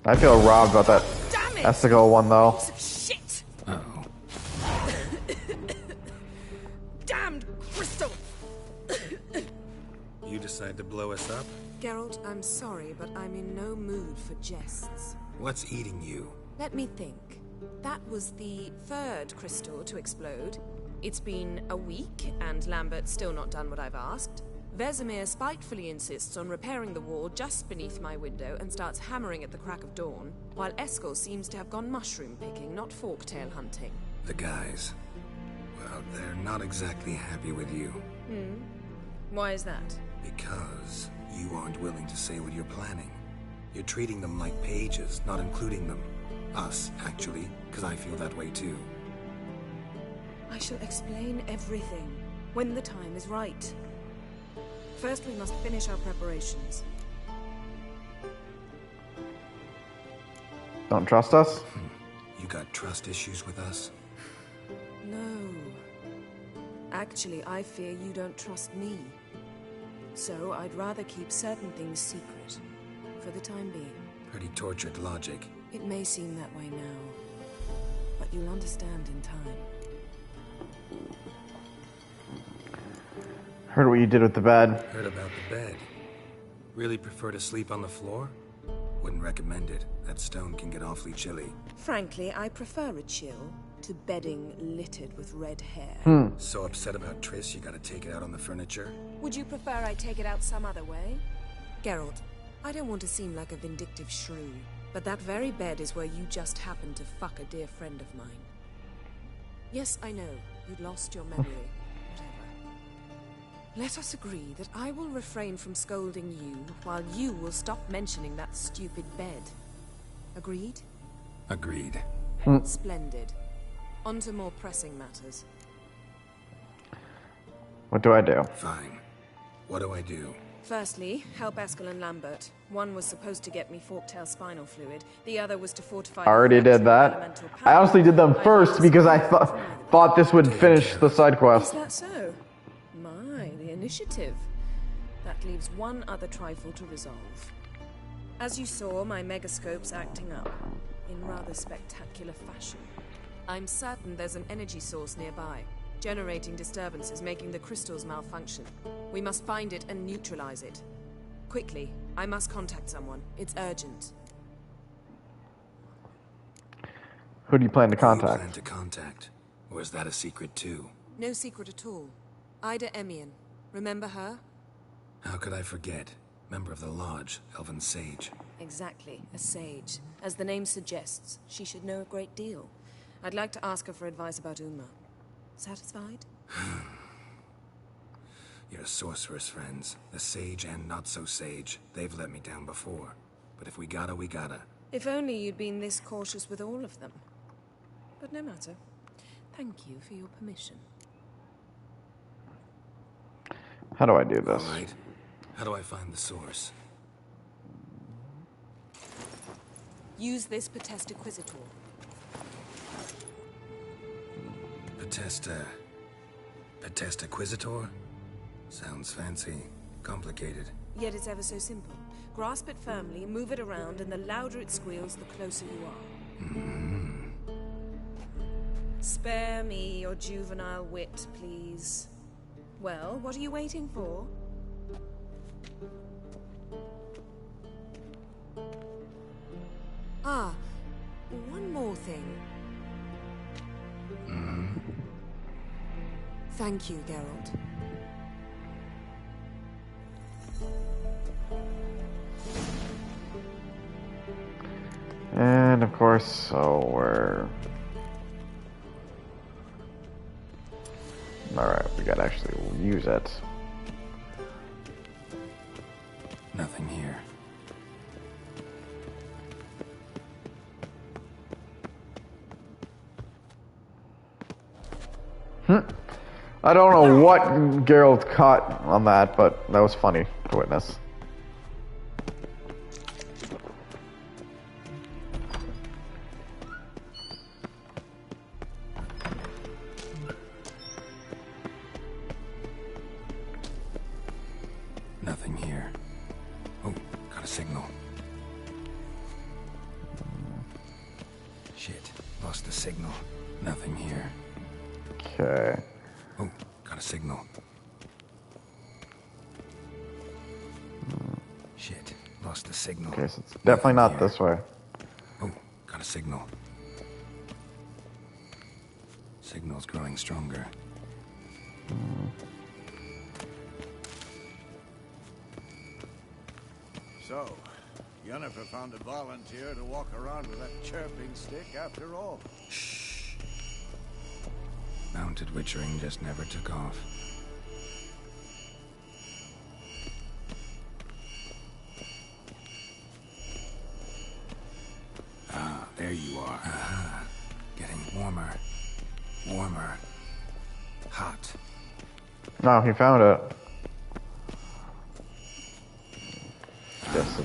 S1: I feel robbed about that Estigal one, though.
S15: Shit!
S18: Uh-oh.
S15: Damned crystal!
S18: You decide to blow us up?
S15: Geralt, I'm sorry, but I'm in no mood for jests.
S18: What's eating you?
S15: Let me think. That was the third crystal to explode. It's been a week, and Lambert's still not done what I've asked. Vesemir spitefully insists on repairing the wall just beneath my window and starts hammering at the crack of dawn, while Eskel seems to have gone mushroom picking, not forktail hunting.
S18: The guys. Well, they're not exactly happy with you.
S15: Why is that?
S18: Because you aren't willing to say what you're planning. You're treating them like pages, not including them. Us, actually, because I feel that way too.
S15: I shall explain everything when the time is right. First, we must finish our preparations.
S1: Don't trust us?
S18: You got trust issues with us?
S15: No. Actually, I fear you don't trust me. So, I'd rather keep certain things secret. For the time being.
S18: Pretty tortured logic.
S15: It may seem that way now. But you'll understand in time.
S1: Heard what you did with the bed.
S18: Heard about the bed. Really prefer to sleep on the floor? Wouldn't recommend it. That stone can get awfully chilly.
S15: Frankly, I prefer a chill to bedding littered with red hair.
S18: So upset about Triss, you gotta take it out on the furniture?
S15: Would you prefer I take it out some other way? Geralt, I don't want to seem like a vindictive shrew, but that very bed is where you just happened to fuck a dear friend of mine. Yes, I know. You'd lost your memory. Whatever. Let us agree that I will refrain from scolding you, while you will stop mentioning that stupid bed. Agreed?
S18: Agreed.
S15: Splendid. On to more pressing matters.
S1: What do I do?
S18: Fine. What do I do?
S15: Firstly, help Eskel and Lambert. One was supposed to get me forktail spinal fluid. The other was to fortify...
S1: I already did that. I honestly did them first because I thought this would finish the side quest.
S15: Is that so? My, the initiative. That leaves one other trifle to resolve. As you saw, my megascope's acting up, in rather spectacular fashion. I'm certain there's an energy source nearby, generating disturbances, making the crystals malfunction. We must find it and neutralize it. Quickly, I must contact someone. It's urgent.
S1: Who do you plan to
S18: Who do you
S1: contact?
S18: plan to contact? Or is that a secret too?
S15: No secret at all. Ida Emian. Remember her?
S18: How could I forget? Member of the Lodge, Elven Sage.
S15: Exactly, a sage. As the name suggests, she should know a great deal. I'd like to ask her for advice about Uma. Satisfied?
S18: Your sorceress friends, the sage and not so sage, they've let me down before. But if we gotta, we gotta.
S15: If only you'd been this cautious with all of them. But no matter. Thank you for your permission.
S1: How do I do this?
S18: All right. How do I find the source?
S15: Use this Potesta Inquisitor.
S18: Potesta Inquisitor? Sounds fancy. Complicated.
S15: Yet it's ever so simple. Grasp it firmly, move it around, and the louder it squeals, the closer you are. Spare me your juvenile wit, please. Well, what are you waiting for? Ah, one more thing. Thank you, Geralt.
S1: And of course, so we're... Alright, we gotta actually use it.
S18: Nothing here.
S1: I don't know what Geralt caught on that, but that was funny to witness.
S18: Nothing here. Oh, got a signal. Shit, lost the signal. Nothing here.
S1: Okay.
S18: Oh, got a signal. Shit, lost the signal.
S1: Okay, so it's definitely not this way.
S18: Oh, got a signal. Signal's growing stronger.
S8: So, Yennefer found a volunteer to walk around with that chirping stick after all.
S18: Shh. Mounted witchering just never took off. Ah, there you are. Getting warmer. Warmer. Hot.
S1: No, he found it.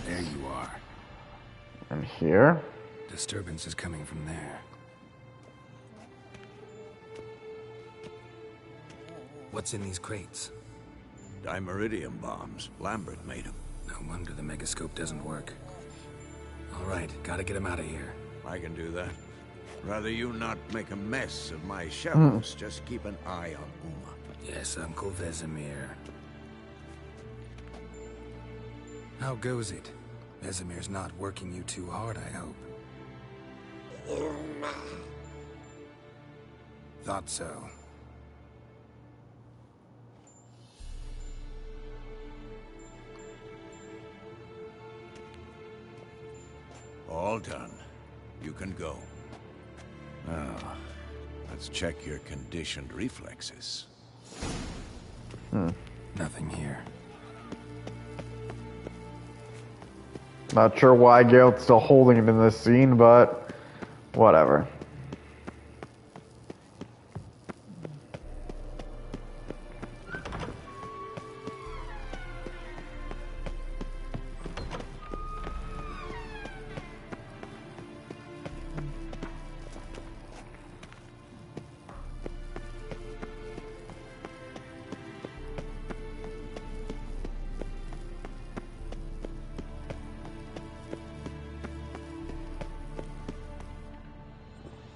S18: There you are.
S1: And here?
S18: Disturbance is coming from there. What's in these crates?
S8: Dimeridium bombs. Lambert made them.
S18: No wonder the megascope doesn't work. All right, gotta get him out of here.
S8: I can do that. Rather you not make a mess of my shelves. Just keep an eye on Uma.
S18: Yes, Uncle Vesemir. How goes it? Vesemir's not working you too hard, I hope.
S13: Uma.
S18: Thought so.
S8: All done. You can go. Now, let's check your conditioned reflexes.
S18: Nothing here.
S1: Not sure why Geralt's still holding it in this scene, but whatever.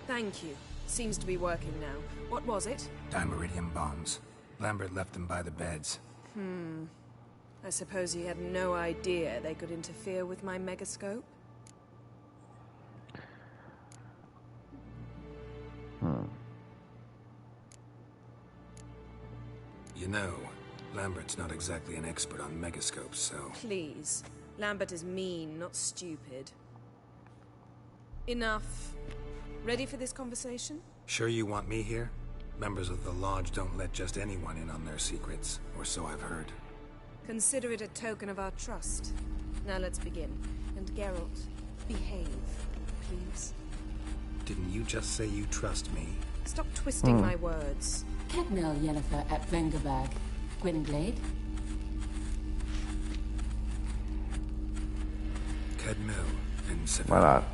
S15: Thank you. Seems to be working now. What was it?
S18: Dimeridium bombs. Lambert left them by the beds.
S15: I suppose he had no idea they could interfere with my megascope?
S18: You know, Lambert's not exactly an expert on megascopes, so...
S15: Please. Lambert is mean, not stupid. Enough. Ready for this conversation?
S18: Sure you want me here? Members of the Lodge don't let just anyone in on their secrets, or so I've heard.
S15: Consider it a token of our trust. Now let's begin. And Geralt, behave, please.
S18: Didn't you just say you trust me?
S15: Stop twisting my words.
S6: Kedmil Yennefer at Vengerberg. Gwynblade?
S18: Kedmil and Sever.
S1: Why not?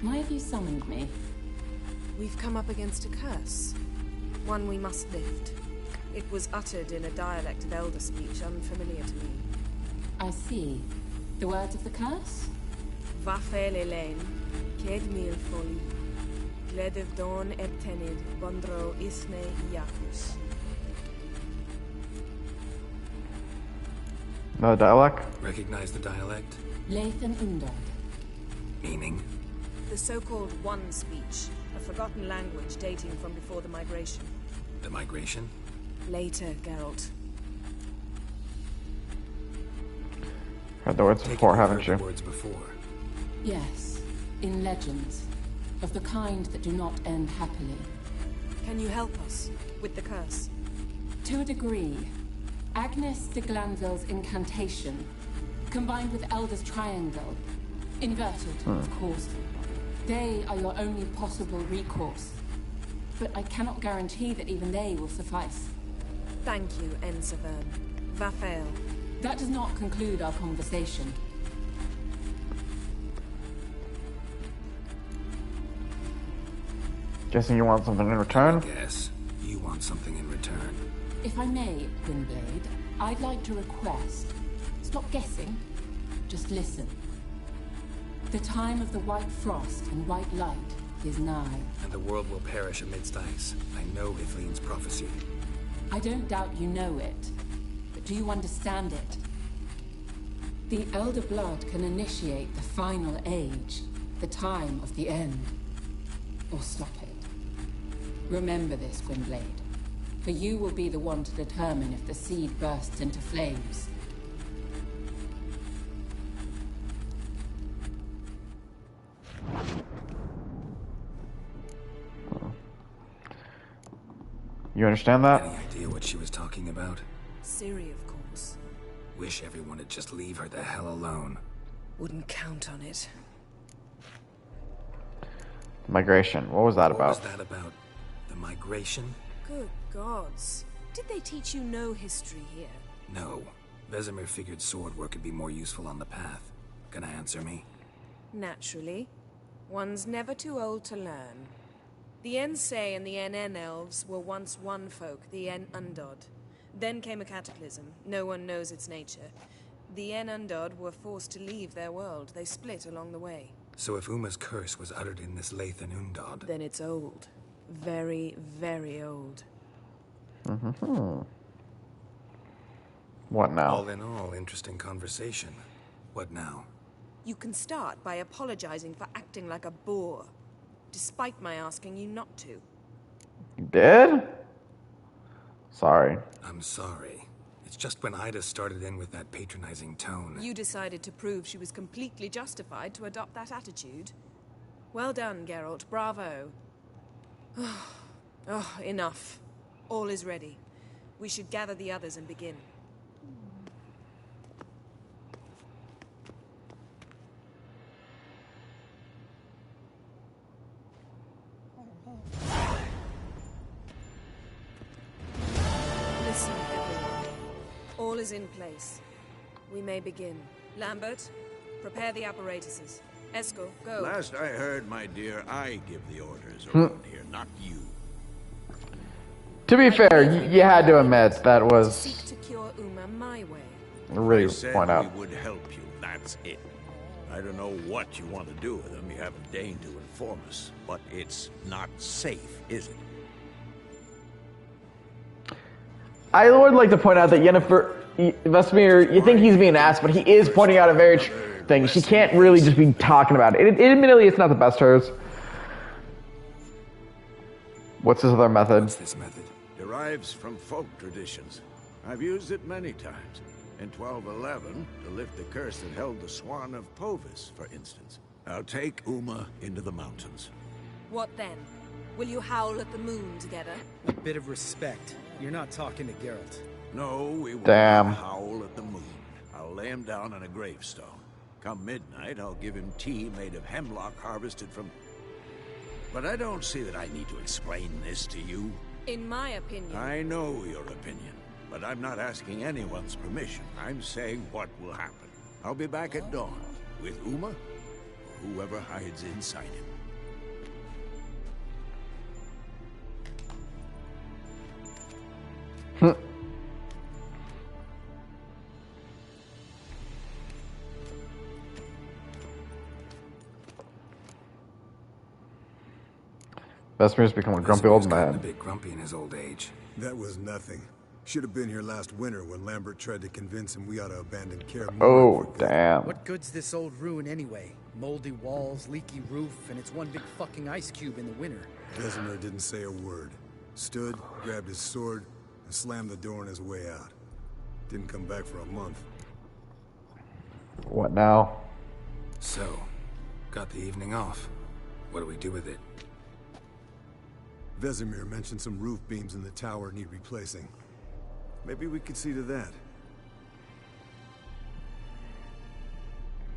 S6: Why have you summoned me?
S15: We've come up against a curse. One we must lift. It was uttered in a dialect of Elder speech unfamiliar to me.
S6: I see. The words of the curse?
S15: Vafel Elaine, Kedmil Foli, Gledev Don Ebtenid, Bondro Isne Iakus.
S1: Another dialect?
S18: Recognize the dialect?
S6: Lathan Undod.
S18: Meaning?
S15: The so-called One speech, a forgotten language dating from before the migration.
S18: The migration?
S15: Later, Geralt.
S1: Heard the words before, haven't you?
S18: Words before.
S6: Yes, in legends. Of the kind that do not end happily.
S15: Can you help us with the curse?
S6: To a degree. Agnes de Glanville's incantation, combined with Elder's triangle, inverted, of course. They are your only possible recourse. But I cannot guarantee that even they will suffice.
S15: Thank you, Ensevern. Vafel.
S6: That does not conclude our conversation.
S1: Guessing you want something in return?
S18: Yes, you want something in return.
S6: If I may, Gwynblade, I'd like to request. Stop guessing. Just listen. The time of the white frost and white light is nigh.
S18: And the world will perish amidst ice. I know Ithleen's prophecy.
S6: I don't doubt you know it. But do you understand it? The Elder Blood can initiate the final age. The time of the end. Or stop it. Remember this, Gwynblade. For you will be the one to determine if the seed bursts into flames.
S1: You understand that?
S18: Any idea what she was talking about?
S15: Ciri, of course.
S18: Wish everyone would just leave her the hell alone.
S15: Wouldn't count on it.
S1: Migration. What was that about?
S18: What was that about? The migration?
S15: Good gods. Did they teach you no history here?
S18: No. Vesemir figured sword work could be more useful on the path. Gonna answer me?
S15: Naturally. One's never too old to learn. The Ensei and the NN elves were once one folk, the En Undod. Then came a cataclysm. No one knows its nature. The En Undod were forced to leave their world. They split along the way.
S18: So if Uma's curse was uttered in this Lathan Undod...
S15: Then it's old. Very, very old.
S1: What now?
S18: All in all, interesting conversation. What now?
S15: You can start by apologizing for acting like a boor, despite my asking you not to.
S1: You did? Sorry.
S18: I'm sorry. It's just when Ida started in with that patronizing tone.
S15: You decided to prove she was completely justified to adopt that attitude. Well done, Geralt. Bravo. Oh, enough. All is ready. We should gather the others and begin. Listen, everyone. All is in place. We may begin. Lambert, prepare the apparatuses. Eskel, go.
S8: Last I heard, my dear, I give the orders around here, not you.
S1: To be fair, you had to admit that was
S15: Seek to cure Uma my way.
S1: really
S8: I said
S1: point out.
S8: we would help you, that's it. I don't know what you want to do with them, you haven't deigned to inform us, but it's not safe, is it?
S1: I would like to point out that Yennefer, Vesemir, you think he's being asked, but he is pointing out a very thing. She can't really just be talking about it. Admittedly, it's not the best hers. What's this other method?
S18: What's this method?
S8: Derives from folk traditions. I've used it many times. In 1211, to lift the curse that held the Swan of Povis, for instance. I'll take Uma into the mountains.
S15: What then? Will you howl at the moon together?
S16: A bit of respect. You're not talking to Geralt.
S8: No, we won't
S1: Damn.
S8: howl at the moon. I'll lay him down on a gravestone. Come midnight, I'll give him tea made of hemlock harvested from... But I don't see that I need to explain this to you.
S15: In my opinion...
S8: I know your opinion, but I'm not asking anyone's permission. I'm saying what will happen. I'll be back at dawn, with Uma, or whoever hides inside him.
S1: Vesemir's become a grumpy old man.
S18: A bit grumpy in his old age.
S19: That was nothing. Should have been here last winter when Lambert tried to convince him we ought to abandon Kaer Morhen.
S1: Oh, damn.
S16: What good's this old ruin anyway? Moldy walls, leaky roof, and it's one big fucking ice cube in the winter.
S19: Vesemir didn't say a word. Stood, grabbed his sword, and slammed the door on his way out. Didn't come back for a month.
S1: What now?
S18: So, got the evening off. What do we do with it?
S19: Vesemir mentioned some roof beams in the tower need replacing. Maybe we could see to that.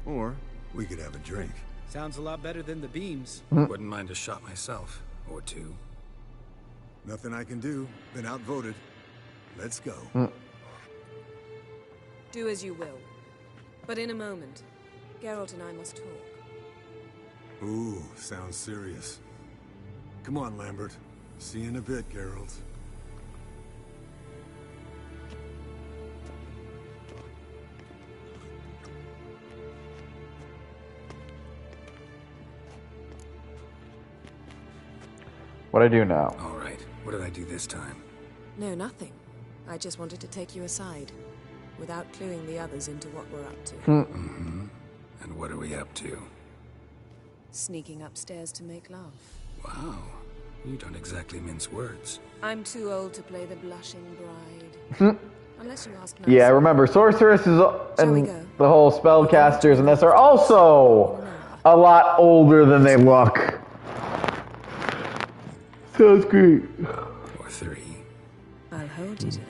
S19: Or we could have a drink.
S16: Sounds a lot better than the beams.
S18: Wouldn't mind a shot myself. Or two.
S19: Nothing I can do. Been outvoted. Let's go.
S15: Do as you will. But in a moment, Geralt and I must talk.
S19: Ooh, sounds serious. Come on, Lambert. See you in a bit, Geralt.
S1: What do I do now?
S18: All right. What did I do this time?
S15: No, nothing. I just wanted to take you aside, without cluing the others into what we're up to.
S18: Mm-hmm. And what are we up to?
S15: Sneaking upstairs to make love.
S18: Wow. You don't exactly mince words.
S15: I'm too old to play the blushing bride. Unless you ask nicely.
S1: Yeah, remember, sorceresses and the whole spellcasters and this are also a lot older than they look. Sounds great.
S18: Or three.
S15: I'll hold you to that.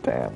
S1: Damn.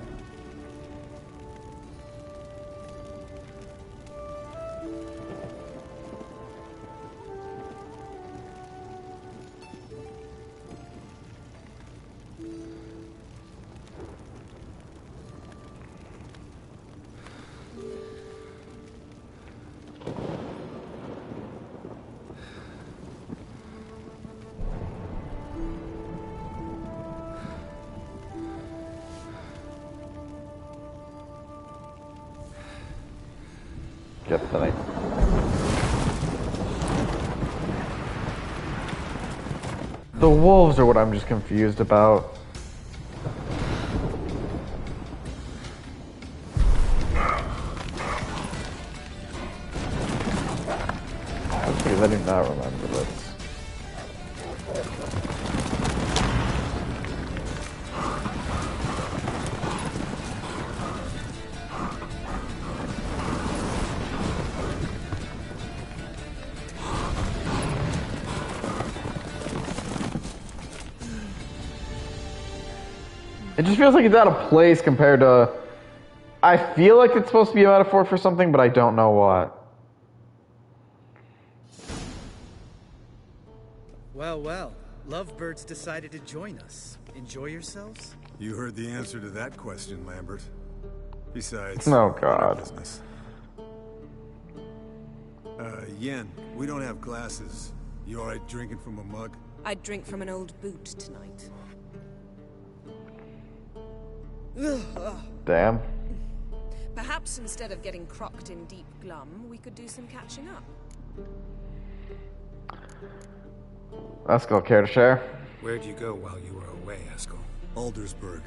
S1: Get the night. The wolves are what I'm just confused about. Because I do not remember this. It just feels like it's out of place compared to... I feel like it's supposed to be a metaphor for something, but I don't know what.
S16: Well, well. Lovebirds decided to join us. Enjoy yourselves?
S19: You heard the answer to that question, Lambert. Besides...
S1: Oh, God.
S19: Business. Yen, we don't have glasses. You alright drinking from a mug?
S15: I'd drink from an old boot tonight.
S1: Damn.
S15: Perhaps instead of getting crocked in deep glum, we could do some catching up.
S1: Eskel, care to share?
S18: Where'd you go while you were away, Eskel?
S19: Aldersburg.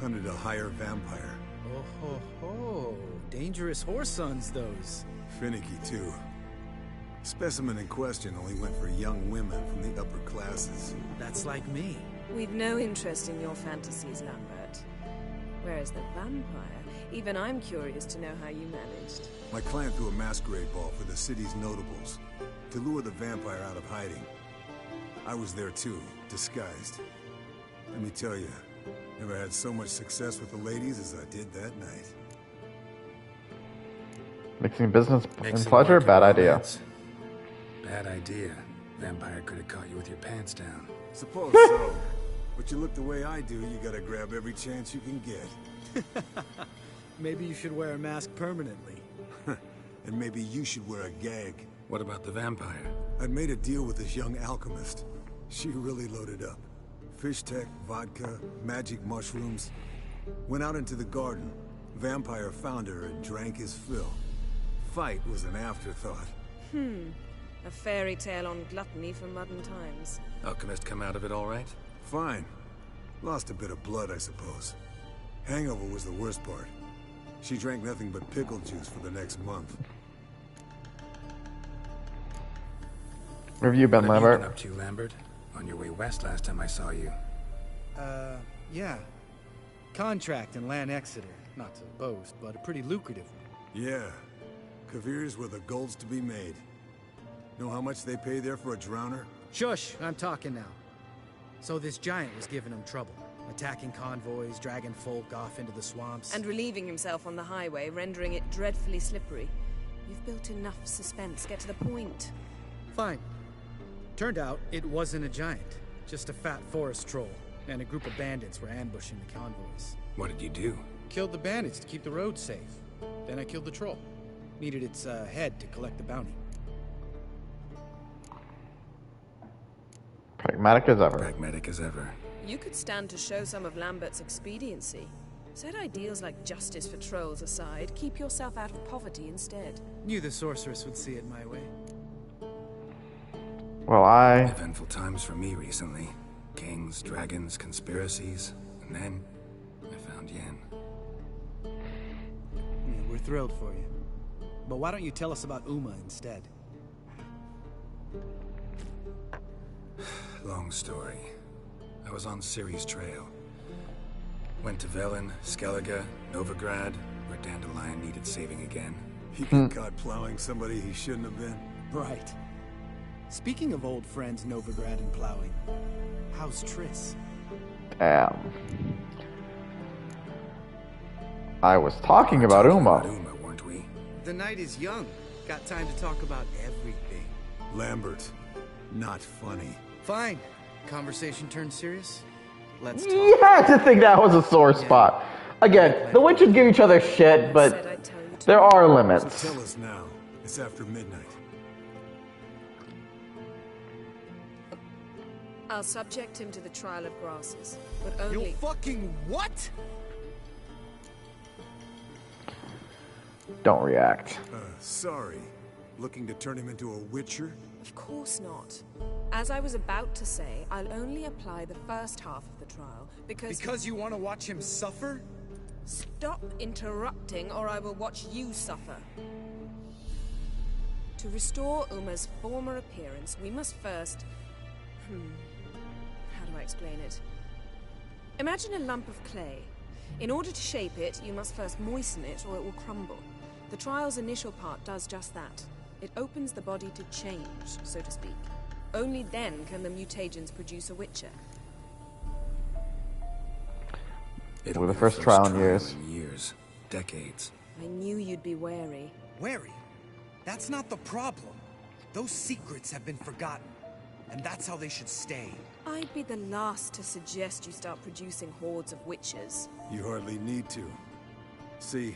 S19: Hunted a higher vampire.
S16: Oh ho ho. Dangerous horse sons, those.
S19: Finicky, too. Specimen in question only went for young women from the upper classes.
S16: That's like me.
S15: We've no interest in your fantasies, Lambert. Whereas the vampire, even I'm curious to know how you managed.
S19: My client threw a masquerade ball for the city's notables to lure the vampire out of hiding. I was there too, disguised. Let me tell you, never had so much success with the ladies as I did that night.
S1: Mixing business and pleasure? Bad idea.
S18: Bad idea. Vampire could have caught you with your pants down.
S19: Suppose so. But you look the way I do, you gotta grab every chance you can get.
S16: Maybe you should wear a mask permanently.
S19: And maybe you should wear a gag.
S18: What about the vampire?
S19: I'd made a deal with this young alchemist. She really loaded up. Fish tech, vodka, magic mushrooms. Went out into the garden. Vampire found her and drank his fill. Fight was an afterthought.
S15: A fairy tale on gluttony from modern times.
S18: Alchemist come out of it all right?
S19: Fine. Lost a bit of blood, I suppose. Hangover was the worst part. She drank nothing but pickle juice for the next month.
S1: Where have you been,
S18: What have
S1: Lambert?
S18: you been up to, Lambert? On your way west last time I saw you.
S16: Yeah. Contract in Lan Exeter. Not to boast, but a pretty lucrative one.
S19: Yeah. Kavir's were the gold's to be made. Know how much they pay there for a drowner?
S16: Shush, I'm talking now. So this giant was giving him trouble. Attacking convoys, dragging folk off into the swamps.
S15: And relieving himself on the highway, rendering it dreadfully slippery. You've built enough suspense. Get to the point.
S16: Fine. Turned out it wasn't a giant. Just a fat forest troll. And a group of bandits were ambushing the convoys.
S18: What did you do?
S16: Killed the bandits to keep the road safe. Then I killed the troll. Needed its head to collect the bounty.
S1: Pragmatic as ever.
S18: Pragmatic as ever.
S15: You could stand to show some of Lambert's expediency. Set ideals like justice for trolls aside, keep yourself out of poverty instead.
S16: Knew the sorceress would see it my way.
S1: Well,
S18: Eventful times for me recently. Kings, dragons, conspiracies, and then I found Yen.
S16: We're thrilled for you. But why don't you tell us about Uma instead?
S18: Long story. I was on Ciri's trail. Went to Velen, Skellige, Novigrad, where Dandelion needed saving again.
S19: He got caught plowing somebody he shouldn't have been.
S16: Right. Speaking of old friends Novigrad and plowing, how's Triss?
S1: Damn. I was talking about Uma.
S18: Weren't we?
S16: The night is young. Got time to talk about everything.
S19: Lambert, not funny.
S16: Fine. Conversation turned serious? Let's talk.
S1: You had to think that was a sore spot. Again, the witches give each other shit, but there are limits.
S19: So tell us now. It's after midnight.
S15: I'll subject him to the trial of grasses, but only...
S16: You fucking what?
S1: Don't react.
S19: Sorry. Looking to turn him into a witcher?
S15: Of course not. As I was about to say, I'll only apply the first half of the trial, because...
S16: Because you want to watch him suffer?
S15: Stop interrupting, or I will watch you suffer. To restore Uma's former appearance, we must first... How do I explain it? Imagine a lump of clay. In order to shape it, you must first moisten it, or it will crumble. The trial's initial part does just that. It opens the body to change, so to speak. Only then can the mutagens produce a witcher.
S18: It'll
S1: We're the
S18: be
S1: first trial in
S18: trial
S1: years.
S18: in years. Decades.
S15: I knew you'd be wary.
S16: Wary? That's not the problem. Those secrets have been forgotten, and that's how they should stay.
S15: I'd be the last to suggest you start producing hordes of witches.
S19: You hardly need to. See,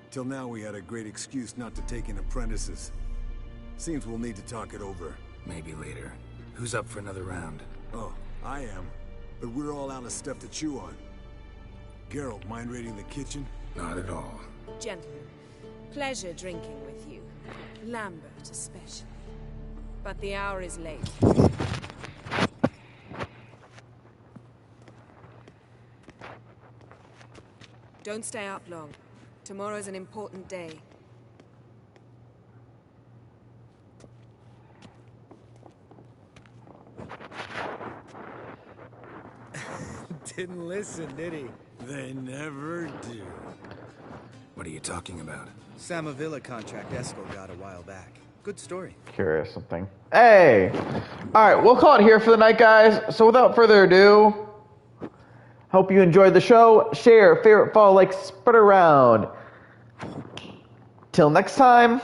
S19: till now we had a great excuse not to take in apprentices. Seems we'll need to talk it over.
S18: Maybe later. Who's up for another round?
S19: Oh, I am. But we're all out of stuff to chew on. Geralt, mind raiding the kitchen?
S18: Not at all.
S15: Gentlemen, pleasure drinking with you. Lambert especially. But the hour is late. Don't stay up long. Tomorrow's an important day.
S16: Didn't listen, did he?
S19: They never do.
S18: What are you talking about?
S16: Samavilla contract Eskel got a while back. Good story.
S1: Curious something. Hey! Alright, we'll call it here for the night, guys. So without further ado, hope you enjoyed the show. Share, favorite, follow, like, spread around. Till next time.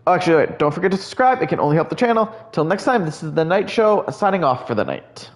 S1: Oh, actually, wait, don't forget to subscribe. It can only help the channel. Till next time, this is the Night Show, signing off for the night.